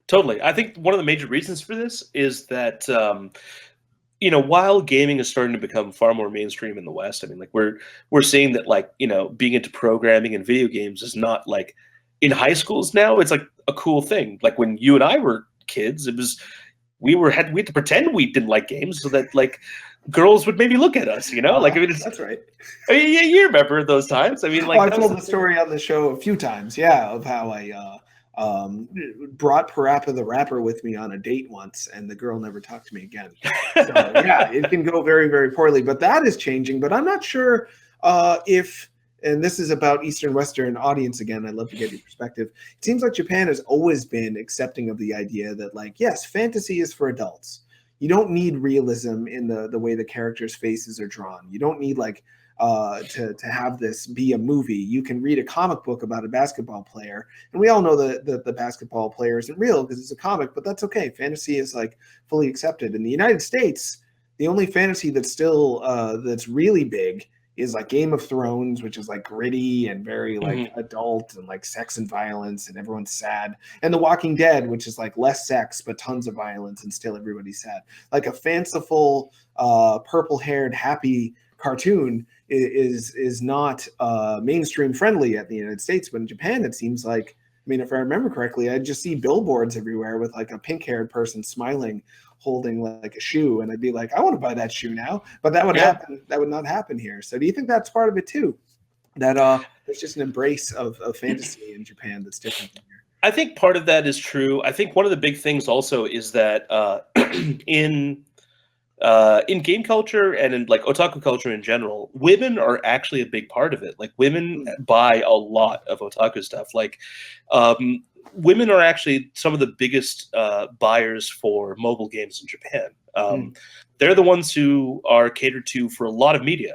Totally. I think one of the major reasons for this is that while gaming is starting to become far more mainstream in the West, I mean, like we're seeing that, like, being into programming and video games is not like in high schools now. It's like a cool thing. Like when you and I were kids, it was we had to pretend we didn't like games so that like girls would maybe look at us. Like I mean, that's right. I mean, you remember those times? I mean, like I've told the story on the show a few times. Yeah, of how I brought Parappa the Rapper with me on a date once, and the girl never talked to me again. So yeah, it can go very, very poorly, but that is changing. But I'm not sure if, and this is about Eastern Western audience again, I'd love to get your perspective. It seems like Japan has always been accepting of the idea that, like, yes, fantasy is for adults. You don't need realism in the way the characters' faces are drawn. You don't need like to have this be a movie. You can read a comic book about a basketball player, and we all know that the basketball player isn't real because it's a comic, but that's okay. Fantasy is like fully accepted. In the United States, the only fantasy that's still that's really big is like Game of Thrones, which is like gritty and very like adult and like sex and violence and everyone's sad. And The Walking Dead, which is like less sex but tons of violence and still everybody's sad. Like a fanciful purple-haired happy cartoon is not mainstream friendly at the United States, but in Japan it seems like mean, if I remember correctly, I'd just see billboards everywhere with like a pink-haired person smiling, holding like a shoe, and I'd be like, I want to buy that shoe now. But that would happen. That would not happen here. So do you think that's part of it too? That there's just an embrace of fantasy in Japan that's different than here. I think part of that is true. I think one of the big things also is that in game culture and in like otaku culture in general, women are actually a big part of it. Like women buy a lot of otaku stuff. Like women are actually some of the biggest buyers for mobile games in Japan. They're the ones who are catered to for a lot of media.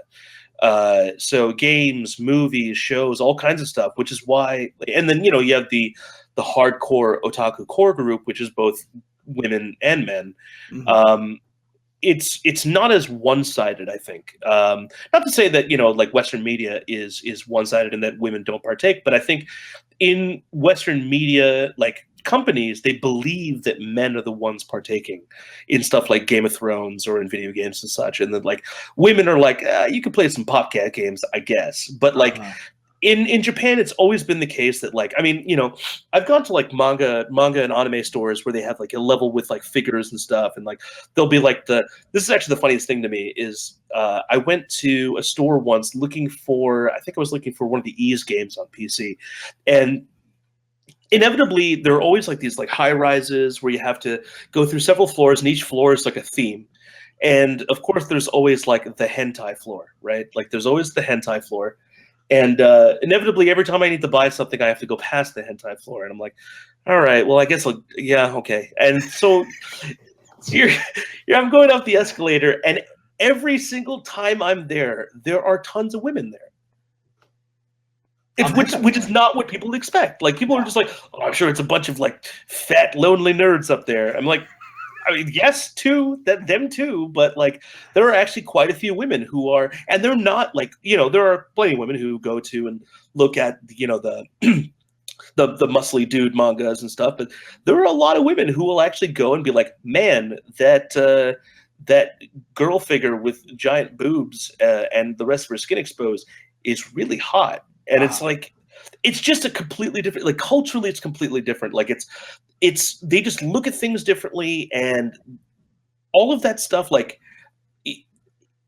So games, movies, shows, all kinds of stuff, which is why, and then, you know, you have the hardcore otaku core group, which is both women and men. It's not as one-sided, I think. Not to say that, you know, like Western media is one-sided and that women don't partake, but I think in Western media, like companies, they believe that men are the ones partaking in stuff like Game of Thrones or in video games and such, and then like women are like, you can play some PopCat games, I guess, but like. In Japan, it's always been the case that, like, I mean, you know, I've gone to like manga and anime stores where they have like a level with like figures and stuff, and like they'll be like this is actually the funniest thing to me is I went to a store once looking for, I think I was looking for one of the Ease games on PC, and inevitably there are always like these like high rises where you have to go through several floors, and each floor is like a theme. And of course, there's always like the hentai floor, right? Like there's always the hentai floor. And inevitably, every time I need to buy something, I have to go past the hentai floor. And I'm like, all right, well, I guess, yeah, okay. And so I'm going up the escalator, and every single time I'm there are tons of women there. Which is not what people expect. Like, people are just like, oh, I'm sure it's a bunch of, like, fat, lonely nerds up there. I'm like, I mean, yes, them too, but like there are actually quite a few women who are, and they're not like, you know, there are plenty of women who go to and look at, you know, the the muscly dude mangas and stuff, but there are a lot of women who will actually go and be like, man, that girl figure with giant boobs and the rest of her skin exposed is really hot, and it's like. It's just a completely different, like culturally, it's completely different. Like it's they just look at things differently, and all of that stuff. Like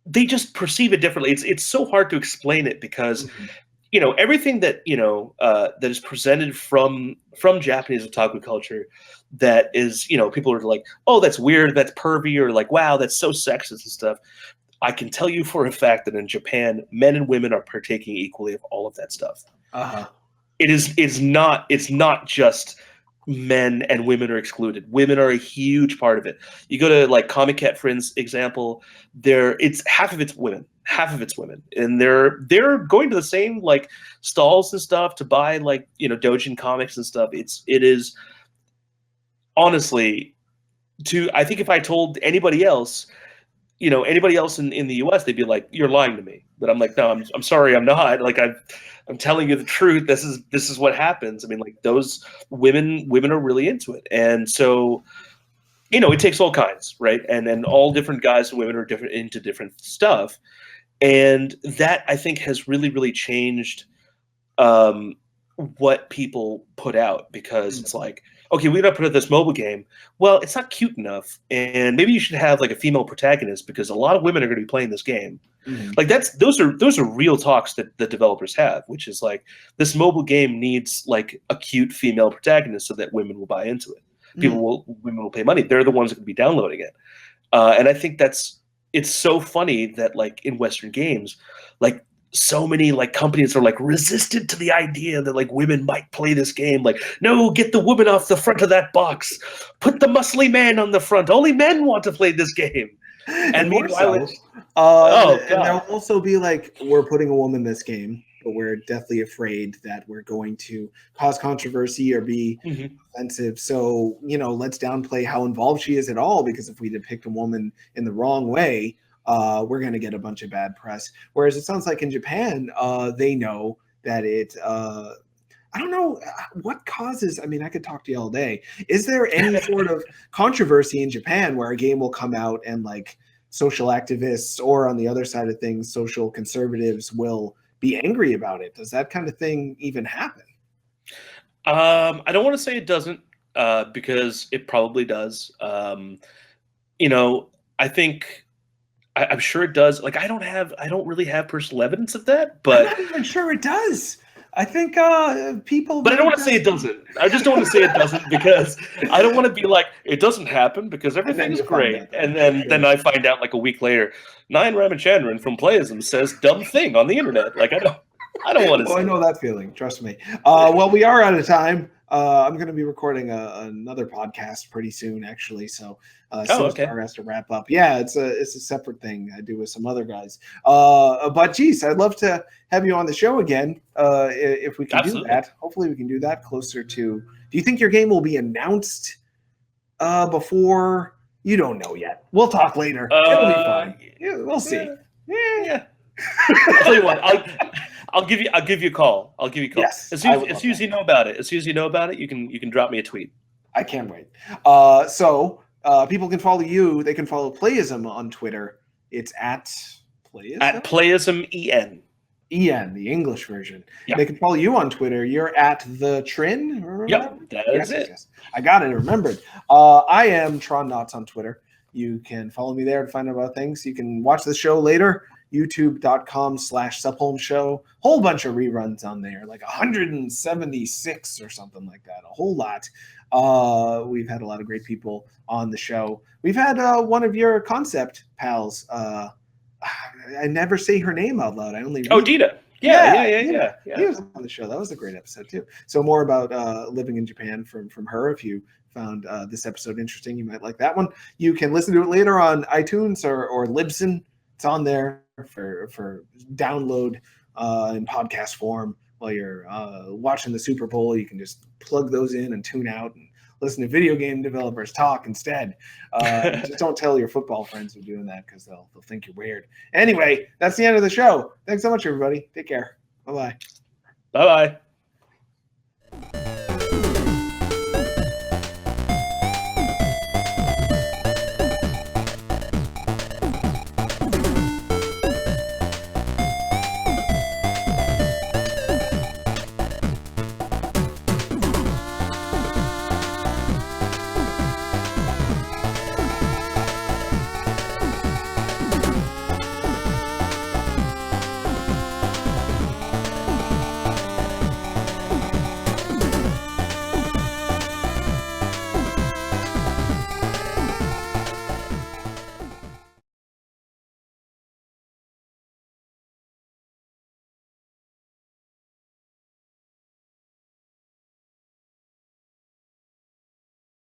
they just perceive it differently. It's so hard to explain it because you know everything that that is presented from Japanese otaku culture that is, you know, people are like, oh, that's weird, that's pervy, or like, wow, that's so sexist and stuff. I can tell you for a fact that in Japan, men and women are partaking equally of all of that stuff. It's not just men and women are excluded. Women are a huge part of it. You go to like Comic Cat Friends example, it's half of it's women, and they're going to the same like stalls and stuff to buy like, you know, doujin comics and stuff. It is honestly, I think if I told anybody else, you know, anybody else in the US, they'd be like, you're lying to me. But I'm like, no, I'm sorry, I'm not. Like I'm telling you the truth. This is what happens. I mean, like those women are really into it. And so, you know, it takes all kinds, right? And all different guys and women are different into different stuff. And that I think has really, really changed what people put out, because it's like, okay, we gotta put out this mobile game. Well, it's not cute enough, and maybe you should have like a female protagonist because a lot of women are going to be playing this game. Like those are real talks that the developers have, which is like this mobile game needs like a cute female protagonist so that women will buy into it. Women will pay money. They're the ones that can be downloading it, and I think it's so funny that like in Western games, like so many like companies are like resistant to the idea that like women might play this game. Like, no, get the woman off the front of that box. Put the muscly man on the front. Only men want to play this game. And meanwhile, and there'll also be like, we're putting a woman in this game, but we're deathly afraid that we're going to cause controversy or be offensive. So, you know, let's downplay how involved she is at all, because if we depict a woman in the wrong way, we're going to get a bunch of bad press. Whereas it sounds like in Japan, they know that I don't know what causes. I mean, I could talk to you all day. Is there any sort of controversy in Japan where a game will come out and like social activists, or on the other side of things, social conservatives will be angry about it? Does that kind of thing even happen? I don't want to say it doesn't, because it probably does. You know, I think I'm sure it does. Like, I don't really have personal evidence of that, I'm but not even sure it does. I think people. I don't want to say just- it doesn't. I just don't want to say it doesn't because I don't want to be like it doesn't happen because And then everything's you find great, out that and it's then true. I find out like a week later, Nayan Ramachandran from Playism says dumb thing on the internet. Like, I don't want to Oh, I say. know that feeling. Trust me. Well, we are out of time. I'm going to be recording another podcast pretty soon, actually. So, Oh, okay. Star has to wrap up. Yeah, it's a separate thing I do with some other guys. But geez, I'd love to have you on the show again if we can Absolutely. do that. Hopefully, we can do that closer to. Do you think your game will be announced before? You don't know yet. We'll talk later. It'll be fine. Yeah, we'll see. Yeah. I'll tell you what. I'll give you a call. I'll give you a call. Yes, As I soon would as, love soon as that. you know about it, you can drop me a tweet. I can't wait. So people can follow you. They can follow Playism on Twitter. It's at Playism? At Playism EN. EN, the English version. Yeah. They can follow you on Twitter. You're at the Trin. Remember Yep, that? that Yes, is yes, it. yes. I got it. I remembered. I am Tron Knots on Twitter. You can follow me there to find out about things. You can watch the show later. YouTube.com/Subholmes Show. Whole bunch of reruns on there, like 176 or something like that. A whole lot. We've had a lot of great people on the show. We've had one of your concept pals. I never say her name out loud. I only Oh, read it. Dita. Yeah. He was on the show. That was a great episode too. So more about living in Japan from her. If you found this episode interesting, you might like that one. You can listen to it later on iTunes or Libsyn. It's on there for download in podcast form while you're watching the Super Bowl. You can just plug those in and tune out and listen to video game developers talk instead. Just don't tell your football friends you're doing that because they'll think you're weird. Anyway, that's the end of the show. Thanks so much, everybody. Take care. Bye-bye. Bye bye.